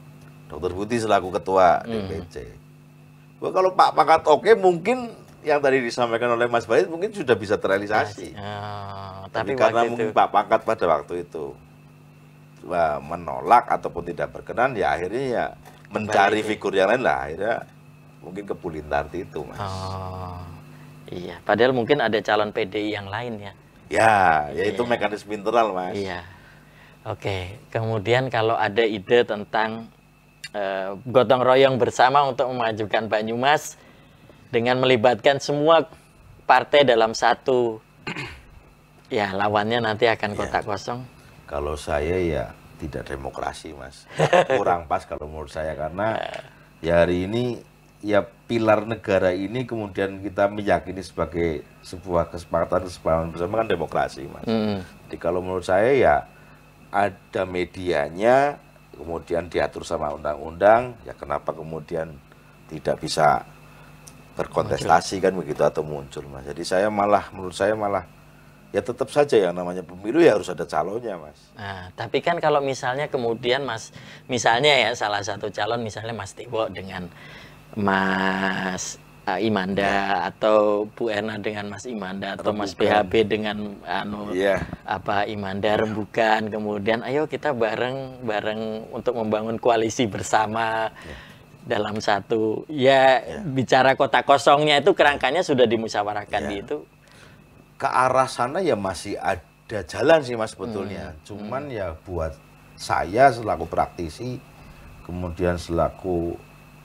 Dr. Buti selaku ketua DPC. Wah, kalau Pak Pangkat oke, mungkin yang tadi disampaikan oleh Mas Barit mungkin sudah bisa terrealisasi. Tapi karena mungkin Pak Pangkat pada waktu itu menolak ataupun tidak berkenan, ya akhirnya ya mencari figur yang lain lah, akhirnya mungkin ke Bu Lintarti itu, Mas. Iya, padahal mungkin ada calon PDI yang lain ya. Ya itu mekanisme internal, Mas. Iya. Oke, kemudian kalau ada ide tentang gotong royong bersama untuk memajukan Banyumas dengan melibatkan semua partai dalam satu, ya lawannya nanti akan kotak kosong. Kalau saya ya tidak demokrasi, Mas. Kurang pas kalau menurut saya, karena ya hari ini ya pilar negara ini kemudian kita meyakini sebagai sebuah kesepakatan bersama kan demokrasi, Mas. Jadi kalau menurut saya ya ada medianya, kemudian diatur sama undang-undang, ya kenapa kemudian tidak bisa berkontestasi kan begitu atau muncul, Mas. Jadi menurut saya malah ya tetap saja yang namanya pemilu ya harus ada calonnya, Mas. Nah, tapi kan kalau misalnya kemudian misalnya ya salah satu calon misalnya Mas Tewo dengan Mas Imanda, atau Bu Erna dengan Mas Imanda, atau Mas PHB dengan Imanda Rembugan, kemudian ayo kita bareng untuk membangun koalisi bersama dalam satu bicara kota kosongnya itu kerangkanya sudah dimusyawarahkan itu. Ke arah sana ya masih ada jalan sih, Mas, sebetulnya. Cuman ya buat saya selaku praktisi, kemudian selaku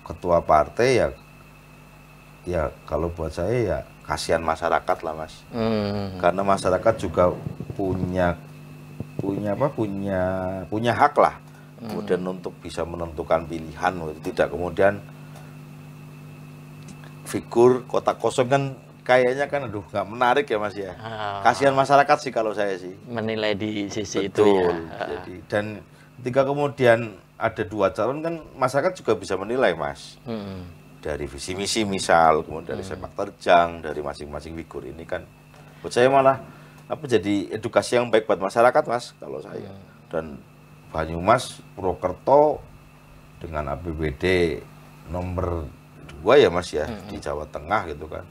ketua partai ya kalau buat saya ya kasihan masyarakat lah, Mas. Karena masyarakat juga punya hak lah, kemudian untuk bisa menentukan pilihan, tidak kemudian figur kotak kosong kan kayaknya kan nggak menarik ya, Mas ya. Kasihan masyarakat sih kalau saya sih menilai di sisi itu ya. Jadi, dan ketika kemudian ada dua calon kan masyarakat juga bisa menilai, Mas. Dari visi misi misal, kemudian dari sepak terjang dari masing-masing figur ini kan buat saya malah jadi edukasi yang baik buat masyarakat, Mas, kalau saya. Dan Banyumas Purwokerto dengan APBD nomor 2 ya, Mas ya, di Jawa Tengah gitu kan.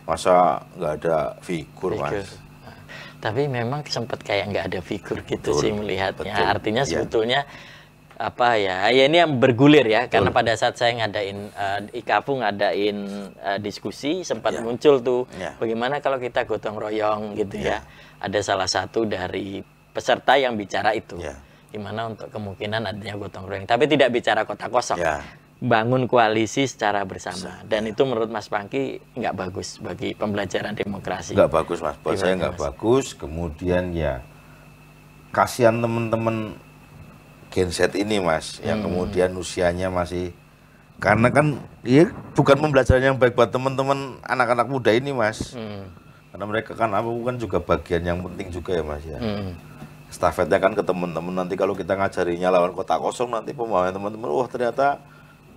Masa nggak ada figur, Mas? Tapi memang sempat kayak nggak ada figur gitu sih melihatnya. Betul. Artinya sebetulnya ini yang bergulir ya. Karena pada saat saya ngadain IKAPU ngadain diskusi sempat muncul tuh bagaimana kalau kita gotong royong gitu ya. Ada salah satu dari peserta yang bicara itu. Gimana untuk kemungkinan adanya gotong royong. Tapi tidak bicara kota kosong. Bangun koalisi secara bersama. Dan itu menurut Mas Pangky nggak bagus bagi pembelajaran demokrasi. Nggak bagus, Mas. Buat saya nggak bagus. Kemudian ya kasihan teman-teman Gen Z ini, Mas, yang kemudian usianya masih, karena kan bukan pembelajaran yang baik buat teman-teman anak-anak muda ini, Mas. Karena mereka kan bukan juga bagian yang penting juga ya, Mas ya. Stafetnya kan ke teman-teman, nanti kalau kita ngajarinya lawan kota kosong, nanti pemahaman teman-teman, wah ternyata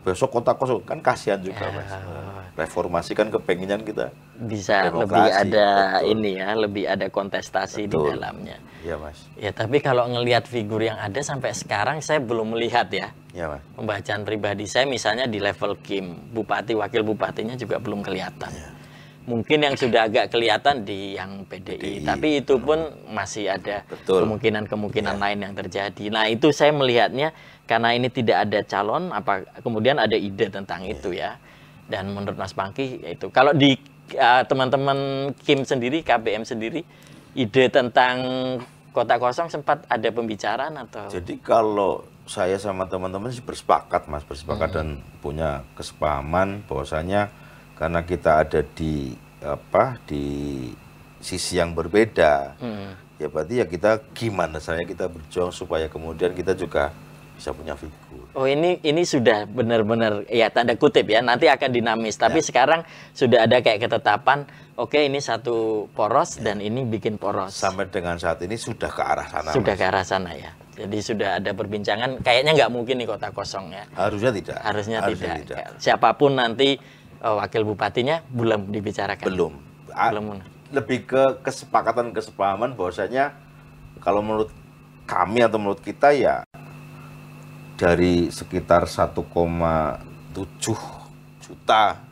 besok kota kosong, kan kasihan juga, Mas. Reformasi kan kepenginnya kita bisa lebih ada lebih ada kontestasi di dalamnya. Iya, Mas. Ya, tapi kalau ngelihat figur yang ada sampai sekarang saya belum melihat ya. Iya, Mas. Pembacaan pribadi saya misalnya di level Kim, bupati, wakil bupatinya juga belum kelihatan. Mungkin yang sudah agak kelihatan di yang PDI. Tapi itu pun masih ada kemungkinan-kemungkinan lain yang terjadi. Nah, itu saya melihatnya karena ini tidak ada calon, kemudian ada ide tentang itu ya. Dan menurut Mas Pangky itu kalau di teman-teman Kim sendiri, KBM sendiri, ide tentang kota kosong sempat ada pembicaraan atau? Jadi kalau saya sama teman-teman sih bersepakat, Mas, dan punya kesepahaman bahwasanya karena kita ada di sisi yang berbeda, ya berarti ya kita gimana kita berjuang supaya kemudian kita juga bisa punya figur. Oh, ini sudah benar-benar ya tanda kutip ya, nanti akan dinamis. Tapi sekarang sudah ada kayak ketetapan, oke, ini satu poros dan ini bikin poros. Sampai dengan saat ini sudah ke arah sana. Sudah ke arah sana ya. Jadi sudah ada perbincangan, kayaknya nggak mungkin nih kota kosong ya. Harusnya tidak. Harusnya tidak. Siapapun nanti wakil bupatinya belum dibicarakan. Belum. Lebih ke kesepakatan kesepahaman bahwasanya kalau menurut kami atau menurut kita ya dari sekitar 1,7 juta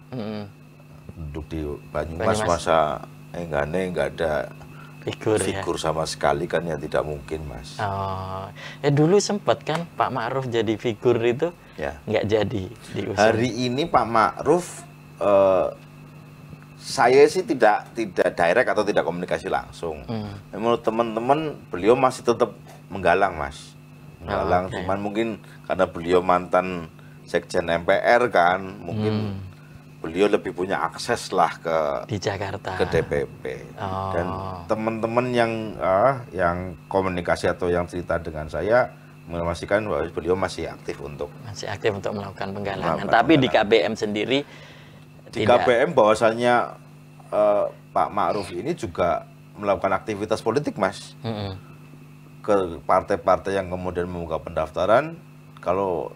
penduduk di Banyumas masa nggak ada figur sama sekali kan ya tidak mungkin Mas. Oh, dulu sempat kan Pak Ma'ruf jadi figur itu ya. Nggak jadi diusung. Hari ini Pak Ma'ruf saya sih tidak direct atau tidak komunikasi langsung. Menurut teman-teman beliau masih tetap menggalang Mas. Menggalang cuman mungkin karena beliau mantan Sekjen MPR kan mungkin beliau lebih punya akses lah di Jakarta ke DPP dan teman-teman yang komunikasi atau yang cerita dengan saya memastikan bahwa beliau masih aktif untuk melakukan penggalangan. Tapi di KBM sendiri di KBM bahwasannya Pak Ma'ruf ini juga melakukan aktivitas politik Mas ke partai-partai yang kemudian membuka pendaftaran. Kalau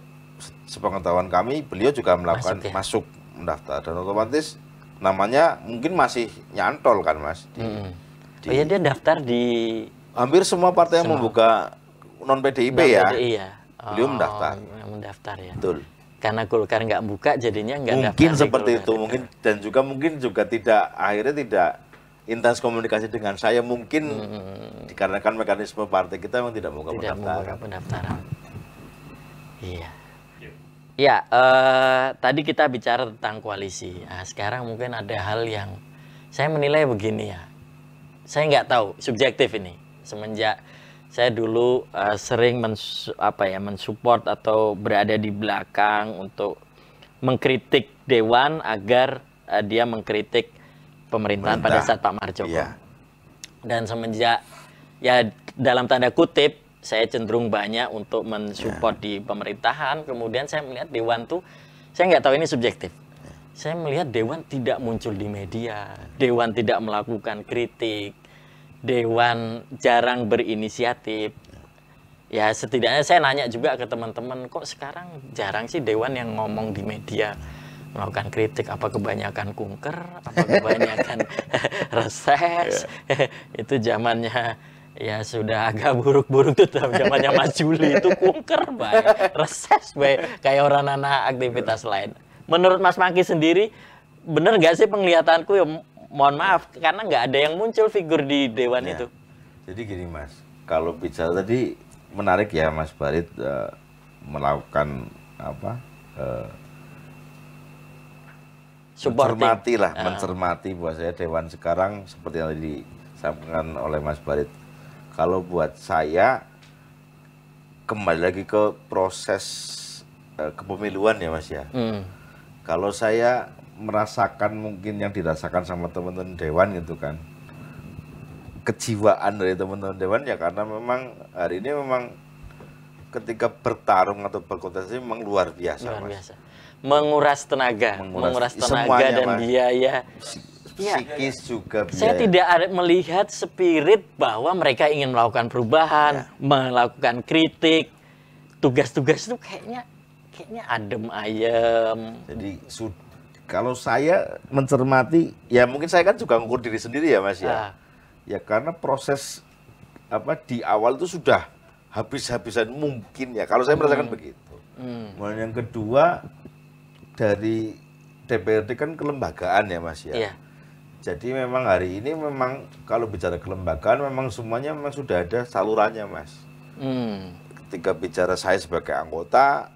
sepengetahuan kami beliau juga melakukan masuk mendaftar dan otomatis namanya mungkin masih nyantol kan Mas. Dia daftar di hampir semua partai yang membuka non PDIP ya. Beliau mendaftar ya. Betul. Karena Golkar nggak buka jadinya nggak daftar. Mungkin seperti itu mungkin dan mungkin juga akhirnya tidak intens komunikasi dengan saya mungkin dikarenakan mekanisme partai kita memang tidak membuka pendaftaran. Iya. Ya, tadi kita bicara tentang koalisi. Nah, sekarang mungkin ada hal yang saya menilai begini ya. Saya nggak tahu, subjektif ini. Semenjak saya dulu sering mensupport atau berada di belakang untuk mengkritik Dewan agar dia mengkritik pemerintahan pada saat Pak Marjoko. Yeah. Dan semenjak ya dalam tanda kutip saya cenderung banyak untuk mensupport di pemerintahan. Kemudian saya melihat Dewan tuh, saya nggak tahu ini subjektif. Saya melihat Dewan tidak muncul di media, Dewan tidak melakukan kritik, Dewan jarang berinisiatif. Ya setidaknya saya nanya juga ke teman-teman, kok sekarang jarang sih Dewan yang ngomong di media, melakukan kritik, apa kebanyakan kunker, apa kebanyakan reses. Itu zamannya ya sudah agak buruk-buruk tuh zamannya Mas Juli itu kunker baik, reses baik kayak orang anak aktivitas lain. Menurut Mas Mangki sendiri bener nggak sih penglihatanku ya, mohon maaf karena nggak ada yang muncul figur di Dewan itu. Jadi gini Mas, kalau bicara tadi menarik ya Mas Barit melakukan mencermati bahwa saya Dewan sekarang seperti yang disampaikan oleh Mas Barit. Kalau buat saya kembali lagi ke proses kepemiluan ya Mas ya. Kalau saya merasakan mungkin yang dirasakan sama teman-teman Dewan gitu kan, kejiwaan dari teman-teman Dewan ya karena memang hari ini memang ketika bertarung atau berkontestasi memang luar biasa. Menguras tenaga semuanya, dan Mas. Biaya. Psikis juga biaya. Saya tidak melihat spirit bahwa mereka ingin melakukan perubahan, melakukan kritik. Tugas-tugas itu kayaknya adem ayem. Jadi kalau saya mencermati, ya mungkin saya kan juga ngukur diri sendiri ya Mas ya. Ya karena proses di awal itu sudah habis-habisan mungkin ya. Kalau saya merasakan begitu. Kemudian yang kedua dari DPRD kan kelembagaan ya Mas ya. Iya. Jadi memang hari ini memang kalau bicara kelembagaan memang semuanya memang sudah ada salurannya Mas. Ketika bicara saya sebagai anggota,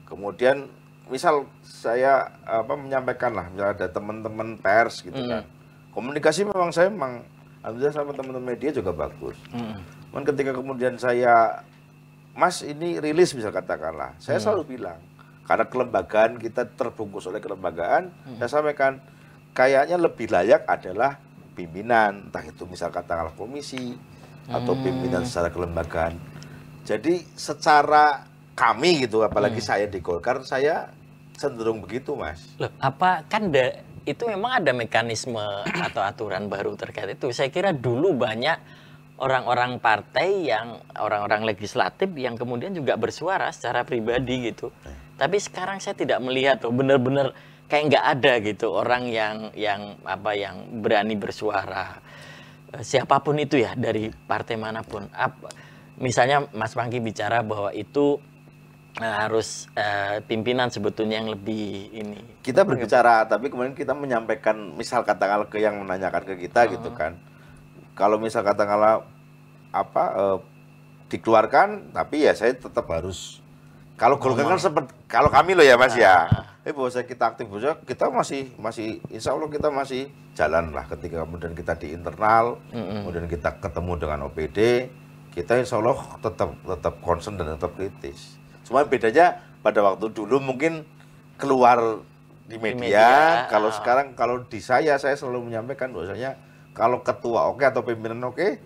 kemudian misal saya menyampaikan lah, misalnya ada teman-teman pers gitu kan. Komunikasi memang saya alhamdulillah sama teman-teman media juga bagus. Cuman ketika kemudian saya, Mas ini rilis misal katakanlah, saya selalu bilang, karena kelembagaan kita terbungkus oleh kelembagaan, saya sampaikan, kayaknya lebih layak adalah pimpinan, entah itu misal katakanlah komisi, atau pimpinan secara kelembagaan. Jadi secara kami gitu, apalagi saya di Golkar, saya cenderung begitu Mas. Loh, itu memang ada mekanisme atau aturan baru terkait itu. Saya kira dulu banyak orang-orang partai yang orang-orang legislatif yang kemudian juga bersuara secara pribadi gitu. Tapi sekarang saya tidak melihat tuh benar-benar kayak nggak ada gitu orang yang berani bersuara. Siapapun itu ya dari partai manapun. Misalnya Mas Pangky bicara bahwa itu harus pimpinan sebetulnya yang lebih ini. Kita berbicara, tapi kemudian kita menyampaikan, misal katakanlah ke yang menanyakan ke kita gitu kan. Kalau misal katakanlah dikeluarkan, tapi ya saya tetap harus. Kalau Golkar kan seperti, kalau kami loh ya Mas ya. Bahwa kita aktif saja, kita masih insya Allah kita masih jalan lah. Ketika kemudian kita di internal, kemudian kita ketemu dengan OPD, kita insya Allah tetap concern dan tetap kritis. Cuma bedanya pada waktu dulu mungkin keluar di media. Kalau sekarang, kalau di saya selalu menyampaikan bahwasanya kalau ketua oke atau pimpinan oke,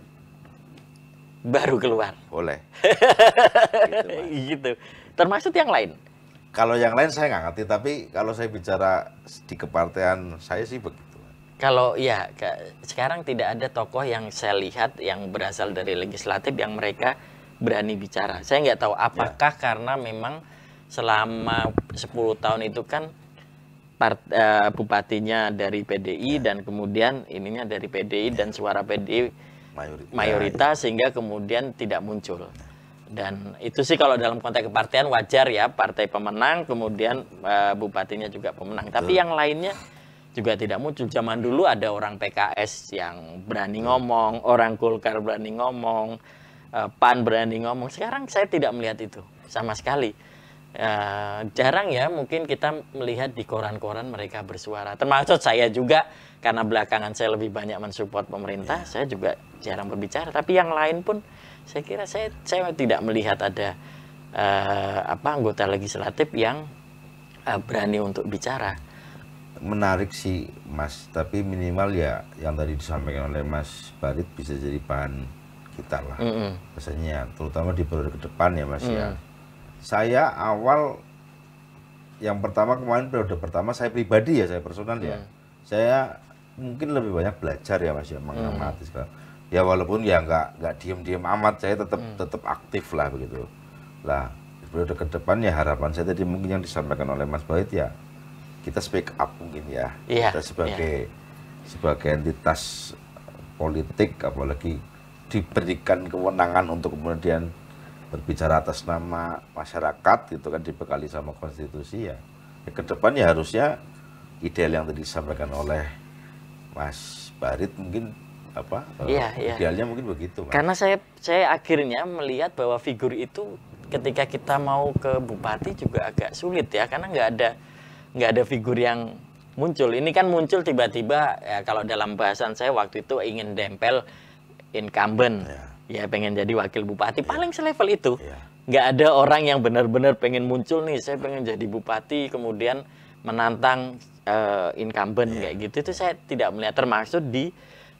baru keluar. Boleh. Gitu. Termasuk yang lain. Kalau yang lain saya nggak ngerti, tapi kalau saya bicara di kepartean saya sih begitu. Kalau ya sekarang tidak ada tokoh yang saya lihat yang berasal dari legislatif yang mereka berani bicara. Saya nggak tahu apakah karena memang selama 10 tahun itu kan bupatinya dari PDI dan kemudian ininya dari PDI dan suara PDI mayoritas sehingga kemudian tidak muncul. Dan itu sih kalau dalam konteks kepartean wajar ya, partai pemenang kemudian bupatinya juga pemenang. Tapi yang lainnya juga tidak muncul. Zaman dulu ada orang PKS yang berani ngomong, orang Golkar berani ngomong, PAN berani ngomong. Sekarang saya tidak melihat itu sama sekali. Jarang ya mungkin kita melihat di koran-koran mereka bersuara. Termasuk saya juga karena belakangan saya lebih banyak mensupport pemerintah, saya juga jarang berbicara. Tapi yang lain pun saya kira saya tidak melihat ada anggota legislatif yang berani untuk bicara. Menarik sih Mas, tapi minimal ya yang tadi disampaikan oleh Mas Barit bisa jadi bahan kita lah. Biasanya terutama di periode ke depan ya Mas ya. Saya awal yang pertama kemarin periode pertama saya pribadi ya, saya personal ya. Saya mungkin lebih banyak belajar ya Mas ya, mengamati sekarang. Ya walaupun ya nggak diem-diem amat, saya tetap aktif lah begitu. Lah periode ke depan ya harapan saya tadi mungkin yang disampaikan oleh Mas Barit ya, kita speak up mungkin ya. Kita sebagai entitas politik apalagi diberikan kewenangan untuk kemudian berbicara atas nama masyarakat gitu kan, dibekali sama konstitusi ya. Ke depan ya harusnya ideal yang tadi disampaikan oleh Mas Barit mungkin idealnya mungkin begitu Mas. Karena saya akhirnya melihat bahwa figur itu ketika kita mau ke bupati juga agak sulit ya, karena nggak ada figur yang muncul. Ini kan muncul tiba-tiba ya, kalau dalam bahasan saya waktu itu ingin dempel incumbent ya pengen jadi wakil bupati, paling selevel itu. Nggak ada orang yang benar-benar pengen muncul nih, saya pengen jadi bupati kemudian menantang incumbent kayak gitu. Itu saya tidak melihat. Termasuk di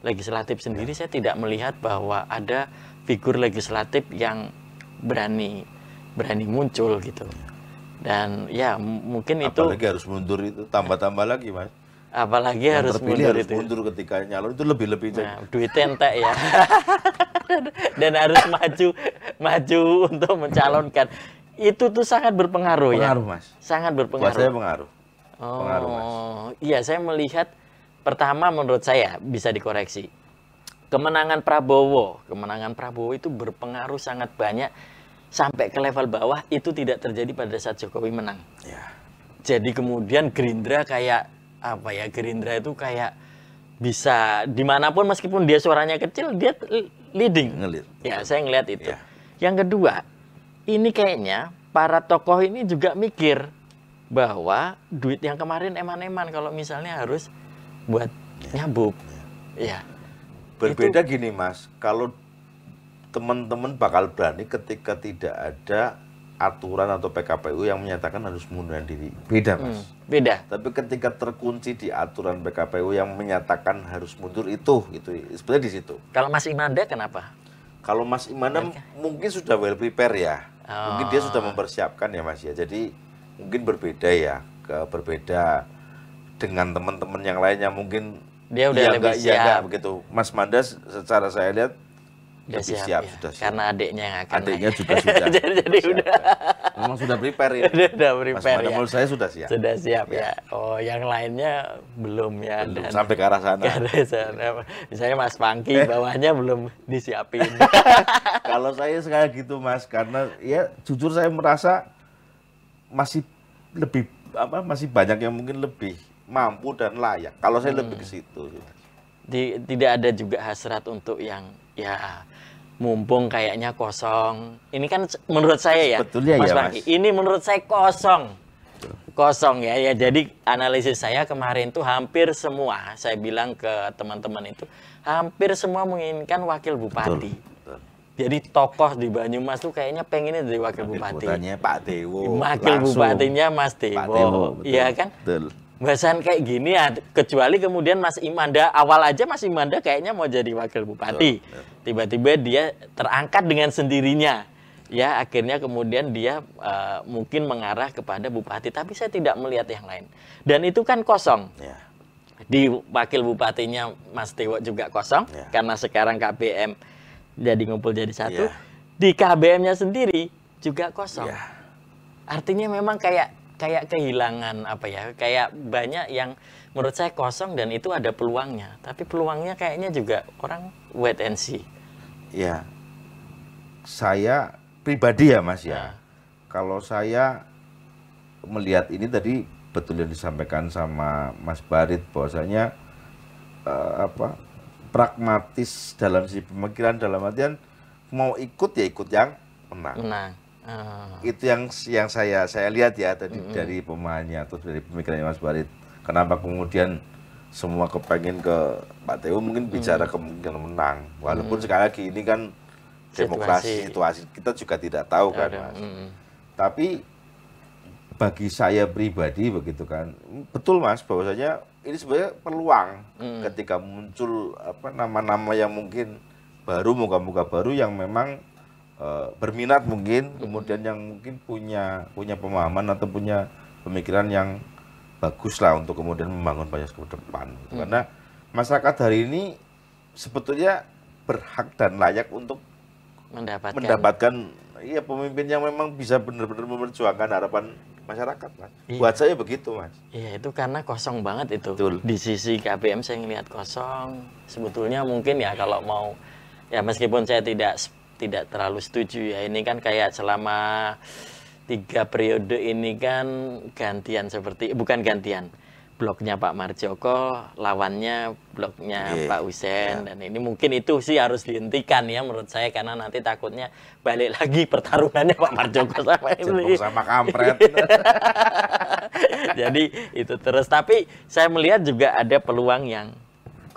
legislatif sendiri saya tidak melihat bahwa ada figur legislatif yang berani muncul gitu. Dan ya mungkin itu apalagi harus mundur itu tambah-tambah lagi Mas. Apalagi yang harus mundur ketika nyalon itu lebih-lebih. Nah, duitnya entek ya. Dan harus maju untuk mencalonkan. Itu tuh sangat berpengaruh ya. Pengaruh Mas. Sangat berpengaruh. Buat saya pengaruh. Pengaruh Mas. Iya, saya melihat pertama menurut saya bisa dikoreksi. Kemenangan Prabowo itu berpengaruh sangat banyak sampai ke level bawah, itu tidak terjadi pada saat Jokowi menang. Jadi kemudian Gerindra Gerindra itu kayak bisa dimanapun meskipun dia suaranya kecil dia leading. Ya saya ngelihat itu. Yang kedua, ini kayaknya para tokoh ini juga mikir bahwa duit yang kemarin eman-eman kalau misalnya harus buat nyabuk. Berbeda gini Mas, kalau teman-teman bakal berani ketika tidak ada aturan atau PKPU yang menyatakan harus mengundurkan diri. Beda Mas. Beda. Tapi ketika terkunci di aturan PKPU yang menyatakan harus mundur itu sebenarnya di situ. Kalau Mas Imanda kenapa? Kalau Mas Imanda mungkin sudah well prepare ya. Mungkin dia sudah mempersiapkan ya Mas ya. Jadi mungkin berbeda ya, berbeda dengan teman-teman yang lainnya mungkin dia udah lebih siap begitu. Mas Manda secara saya lihat Udah lebih siap, ya. Sudah siap. Karena adiknya yang akan adiknya juga sudah. jadi udah. Memang sudah prepare ini. Udah prepare ya. Menurut saya sudah siap. Sudah siap ya. Oh, yang lainnya belum ya. Belum sampai ke arah sana. Ke arah sana. Misalnya Mas Pangki bawahnya belum disiapin. Kalau saya sekali gitu Mas, karena ya jujur saya merasa masih lebih masih banyak yang mungkin lebih mampu dan layak. Kalau saya lebih ke situ. Tidak ada juga hasrat untuk yang ya mumpung kayaknya kosong. Ini kan menurut saya ya, sebetulnya Mas ya, Pangki, Mas. ini menurut saya kosong. Kosong ya. Jadi analisis saya kemarin tuh hampir semua, saya bilang ke teman-teman itu, hampir semua menginginkan wakil bupati. Betul. Jadi tokoh di Banyumas tuh kayaknya pengennya jadi wakil bupati. Pak Dewo. Wakil bupatinya Mas Dewo. Iya kan? Betul. Bahasan kayak gini ya, kecuali kemudian Mas Imanda, awal aja Mas Imanda kayaknya mau jadi wakil bupati. Tiba-tiba dia terangkat dengan sendirinya. Ya, akhirnya kemudian dia mungkin mengarah kepada bupati, tapi saya tidak melihat yang lain. Dan itu kan kosong. Ya. Di wakil bupatinya Mas Dewo juga kosong, karena sekarang KBM jadi ngumpul jadi satu. Di KBM-nya sendiri juga kosong. Artinya memang kayak kehilangan kayak banyak yang menurut saya kosong dan itu ada peluangnya, tapi peluangnya kayaknya juga orang wait and see. Ya, saya pribadi ya Mas ya. Kalau saya melihat ini tadi betul yang disampaikan sama Mas Barit bahwasanya pragmatis dalam si pemikiran, dalam artian mau ikut ya ikut yang menang. Itu yang saya lihat ya tadi dari pemahamannya atau dari pemikirannya Mas Barit. Kenapa kemudian semua kepengen ke Pak Dewo mungkin bicara kemungkinan menang. Walaupun sekali lagi ini kan demokrasi, situasi kita juga tidak tahu kan Mas. Tapi bagi saya pribadi begitu kan, betul Mas bahwasanya ini sebenarnya peluang ketika muncul nama-nama yang mungkin baru, moga-moga baru yang memang berminat mungkin, kemudian yang mungkin punya pemahaman atau punya pemikiran yang bagus lah untuk kemudian membangun Banyumas ke depan. Karena masyarakat hari ini sebetulnya berhak dan layak untuk mendapatkan pemimpin yang memang bisa benar-benar memperjuangkan harapan masyarakat, Mas. Buat saya begitu, Mas. Iya, itu karena kosong banget itu. Betul. Di sisi KBM saya ngelihat kosong. Sebetulnya mungkin ya kalau mau, ya meskipun saya tidak terlalu setuju ya, ini kan kayak selama 3 periode ini kan bukan gantian, bloknya Pak Marjoko, lawannya bloknya Pak Husein, dan ini mungkin itu sih harus dihentikan ya menurut saya, karena nanti takutnya balik lagi pertarungannya Pak Marjoko sama ini. Sama kampret. Jadi itu terus, tapi saya melihat juga ada peluang yang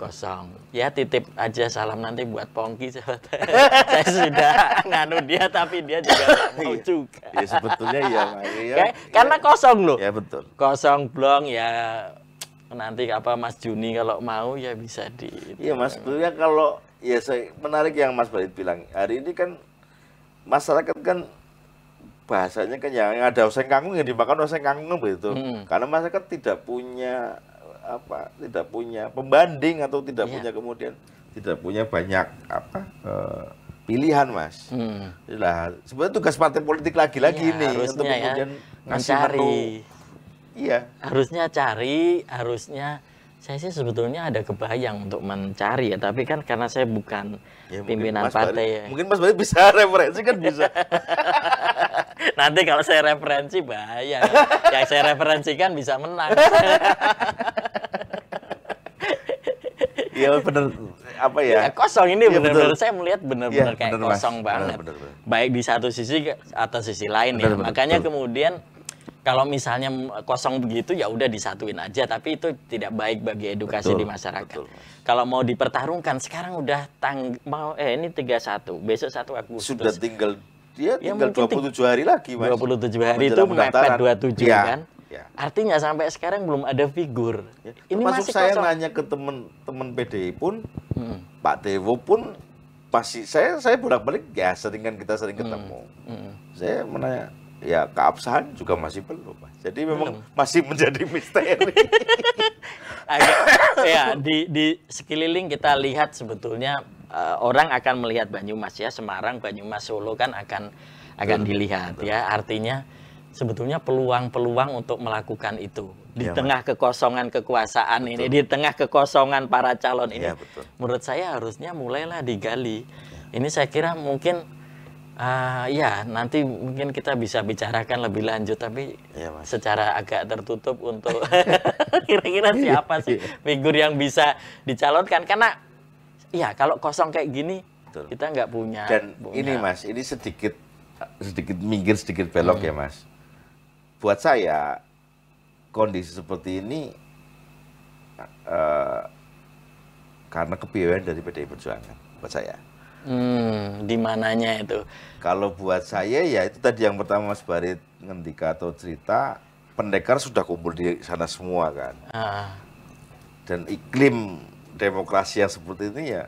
kosong. Ya titip aja salam nanti buat Pongki. Saya sudah nganu dia, tapi dia juga nggak mau juga. Ya sebetulnya iya, Mas. Karena kosong loh. Ya betul. Kosong blong ya, nanti Mas Juni kalau mau ya bisa di. Iya Mas, sebetulnya kalau menarik yang Mas Barit bilang. Hari ini kan masyarakat kan bahasanya kan yang ada oseng kangkung yang dimakan oseng kangkung begitu. Karena masyarakat tidak punya pembanding atau tidak punya banyak pilihan, Mas. Nah, sebenarnya tugas partai politik lagi-lagi ini untuk kemudian ngasih menu. Iya. Harusnya saya sih sebetulnya ada kebayang untuk mencari ya, tapi kan karena saya bukan pimpinan partai. Mungkin Mas Barit bisa referensi kan bisa. Nanti kalau saya referensi bahaya. Yang saya referensikan bisa menang. Iya benar kosong ini benar-benar saya melihat benar-benar kayak kosong banget. Bener. Baik di satu sisi atau sisi lain ya. Makanya kemudian kalau misalnya kosong begitu ya udah disatuin aja, tapi itu tidak baik bagi edukasi di masyarakat. Kalau mau dipertarungkan sekarang udah ini 31, besok 1 Agustus. Sudah tinggal 27 hari lagi, Mas. 27 hari itu mepet 27 kan? Ya. Artinya sampai sekarang belum ada figur. Ya. Ini masih masih saya kosong. nanya ke teman-teman PDI pun, Pak Dewo pun masih saya bolak-balik ya kita sering ketemu. Saya menanya, ya keabsahan juga masih belum, Mas. Jadi memang masih menjadi misteri. Ya di sekeliling kita lihat sebetulnya orang akan melihat Banyumas ya, Semarang, Banyumas, Solo kan akan dilihat ya. Artinya sebetulnya peluang-peluang untuk melakukan itu di tengah kekosongan kekuasaan ini, di tengah kekosongan para calon ini, menurut saya harusnya mulailah digali. Ini saya kira mungkin ya nanti mungkin kita bisa bicarakan lebih lanjut, tapi secara agak tertutup untuk kira-kira siapa sih figur yang bisa dicalonkan, karena ya kalau kosong kayak gini kita nggak punya. Dan ini Mas, ini sedikit minggir sedikit belok ya Mas. Buat saya kondisi seperti ini karena kebiayaan dari PDI Perjuangan buat saya. Di mananya itu? Kalau buat saya ya itu tadi yang pertama Mas Barit ngendika atau cerita, pendekar sudah kumpul di sana semua kan. Dan iklim demokrasi yang seperti ini ya,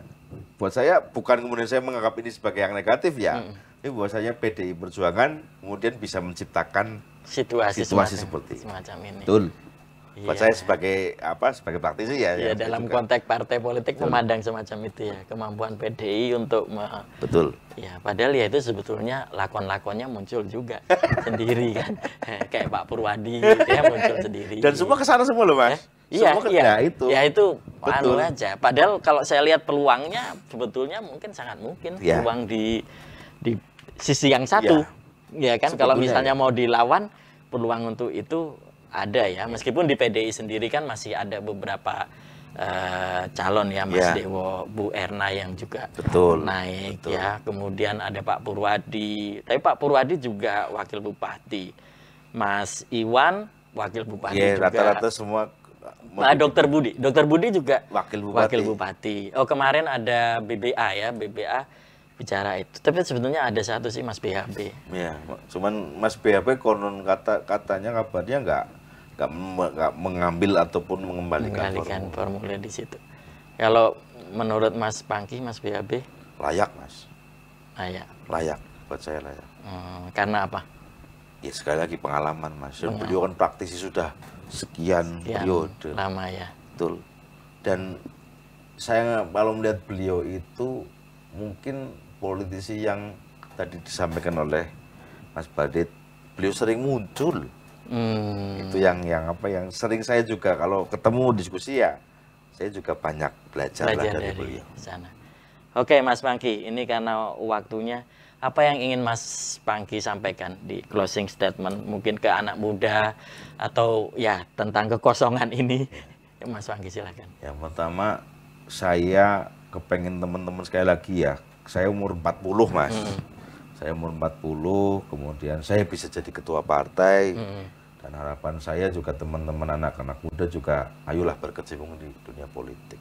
buat saya bukan kemudian saya menganggap ini sebagai yang negatif ya. Ini buat saya PDI Perjuangan kemudian bisa menciptakan situasi seperti semacam ini. Betul. Buat saya sebagai sebagai praktisi ya. Ya dalam konteks partai politik memandang semacam itu ya, kemampuan PDI untuk betul. Ya padahal ya itu sebetulnya lakon-lakonnya muncul juga sendiri kan, kayak Pak Purwadi gitu ya, muncul sendiri. Dan semua kesana semua loh Mas. Iya, itu. Ya itu anu aja. Padahal kalau saya lihat peluangnya sebetulnya mungkin sangat mungkin peluang di sisi yang satu. Ya kan, kalau misalnya mau dilawan, peluang untuk itu ada ya. Meskipun di PDI sendiri kan masih ada beberapa calon ya, Mas Dewo, Bu Erna yang juga naik ya. Kemudian ada Pak Purwadi. Tapi Pak Purwadi juga wakil bupati. Mas Iwan wakil bupati juga. Rata-rata semua. Dokter Budi juga wakil bupati. Oh kemarin ada BBA ya, BBA bicara itu. Tapi sebetulnya ada satu sih Mas BHB. Ya, cuman Mas BHB konon katanya kabarnya nggak mengambil ataupun mengembalikan formulir di situ. Kalau menurut Mas Pangky, Mas BHB layak Mas. Layak Buat saya layak. Karena apa? Ya sekali lagi pengalaman Mas. Beliau kan praktisi sudah sekian periode. Lama ya. Betul. Dan saya kalau melihat beliau itu mungkin politisi yang tadi disampaikan oleh Mas Badit, beliau sering muncul. Itu yang sering saya juga kalau ketemu diskusi ya, saya juga banyak belajar dari beliau. Sana. Oke Mas Pangky, ini karena waktunya, apa yang ingin Mas Pangky sampaikan di closing statement, mungkin ke anak muda atau ya tentang kekosongan ini? Mas Pangky silakan. Yang pertama, saya kepengen teman-teman sekali lagi ya, saya umur 40 Mas. Saya umur 40, kemudian saya bisa jadi ketua partai. Dan harapan saya juga teman-teman anak-anak muda juga ayolah berkecimpung di dunia politik.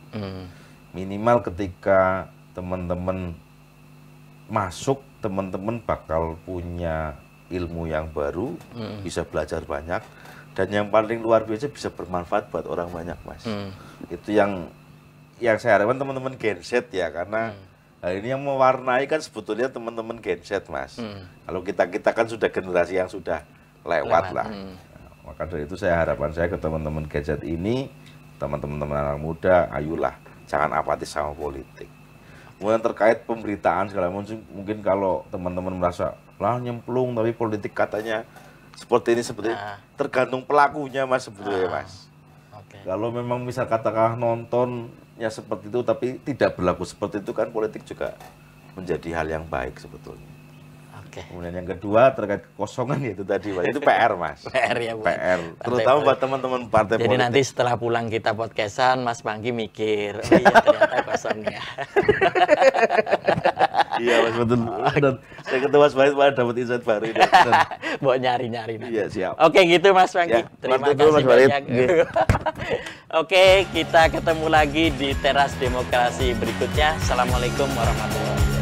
Minimal ketika teman-teman masuk, teman-teman bakal punya ilmu yang baru, bisa belajar banyak, dan yang paling luar biasa bisa bermanfaat buat orang banyak Mas. Itu yang saya harapkan teman-teman Gen Z ya, karena hal ini yang mewarnai kan sebetulnya teman-teman Gen Z Mas. Kalau kita kan sudah generasi yang sudah lewat lah. Maka dari itu harapan saya ke teman-teman Gen Z ini, teman-teman anak muda, ayolah jangan apatis sama politik. Kemudian terkait pemberitaan segala macam, mungkin kalau teman-teman merasa lah nyemplung tapi politik katanya seperti ini tergantung pelakunya Mas sebetulnya Mas. Kalau memang misal katakanlah nontonnya seperti itu tapi tidak berlaku seperti itu, kan politik juga menjadi hal yang baik sebetulnya. Kemudian yang kedua terkait kekosongan itu tadi Mas, itu PR Mas. PR ya Bu. PR, terutama buat teman-teman partai politik. Jadi nanti setelah pulang kita podcastan, Mas Pangky mikir, oh iya ternyata kosongnya. Iya Mas, betul. Dan saya ketemu Mas Barit malah dapat insight baru ini. Mau nyari-nyari nanti. Iya siap. Oke gitu Mas Pangky. Terima kasih banyak. Oke, kita ketemu lagi di Teras Demokrasi berikutnya. Assalamualaikum warahmatullahi wabarakatuh.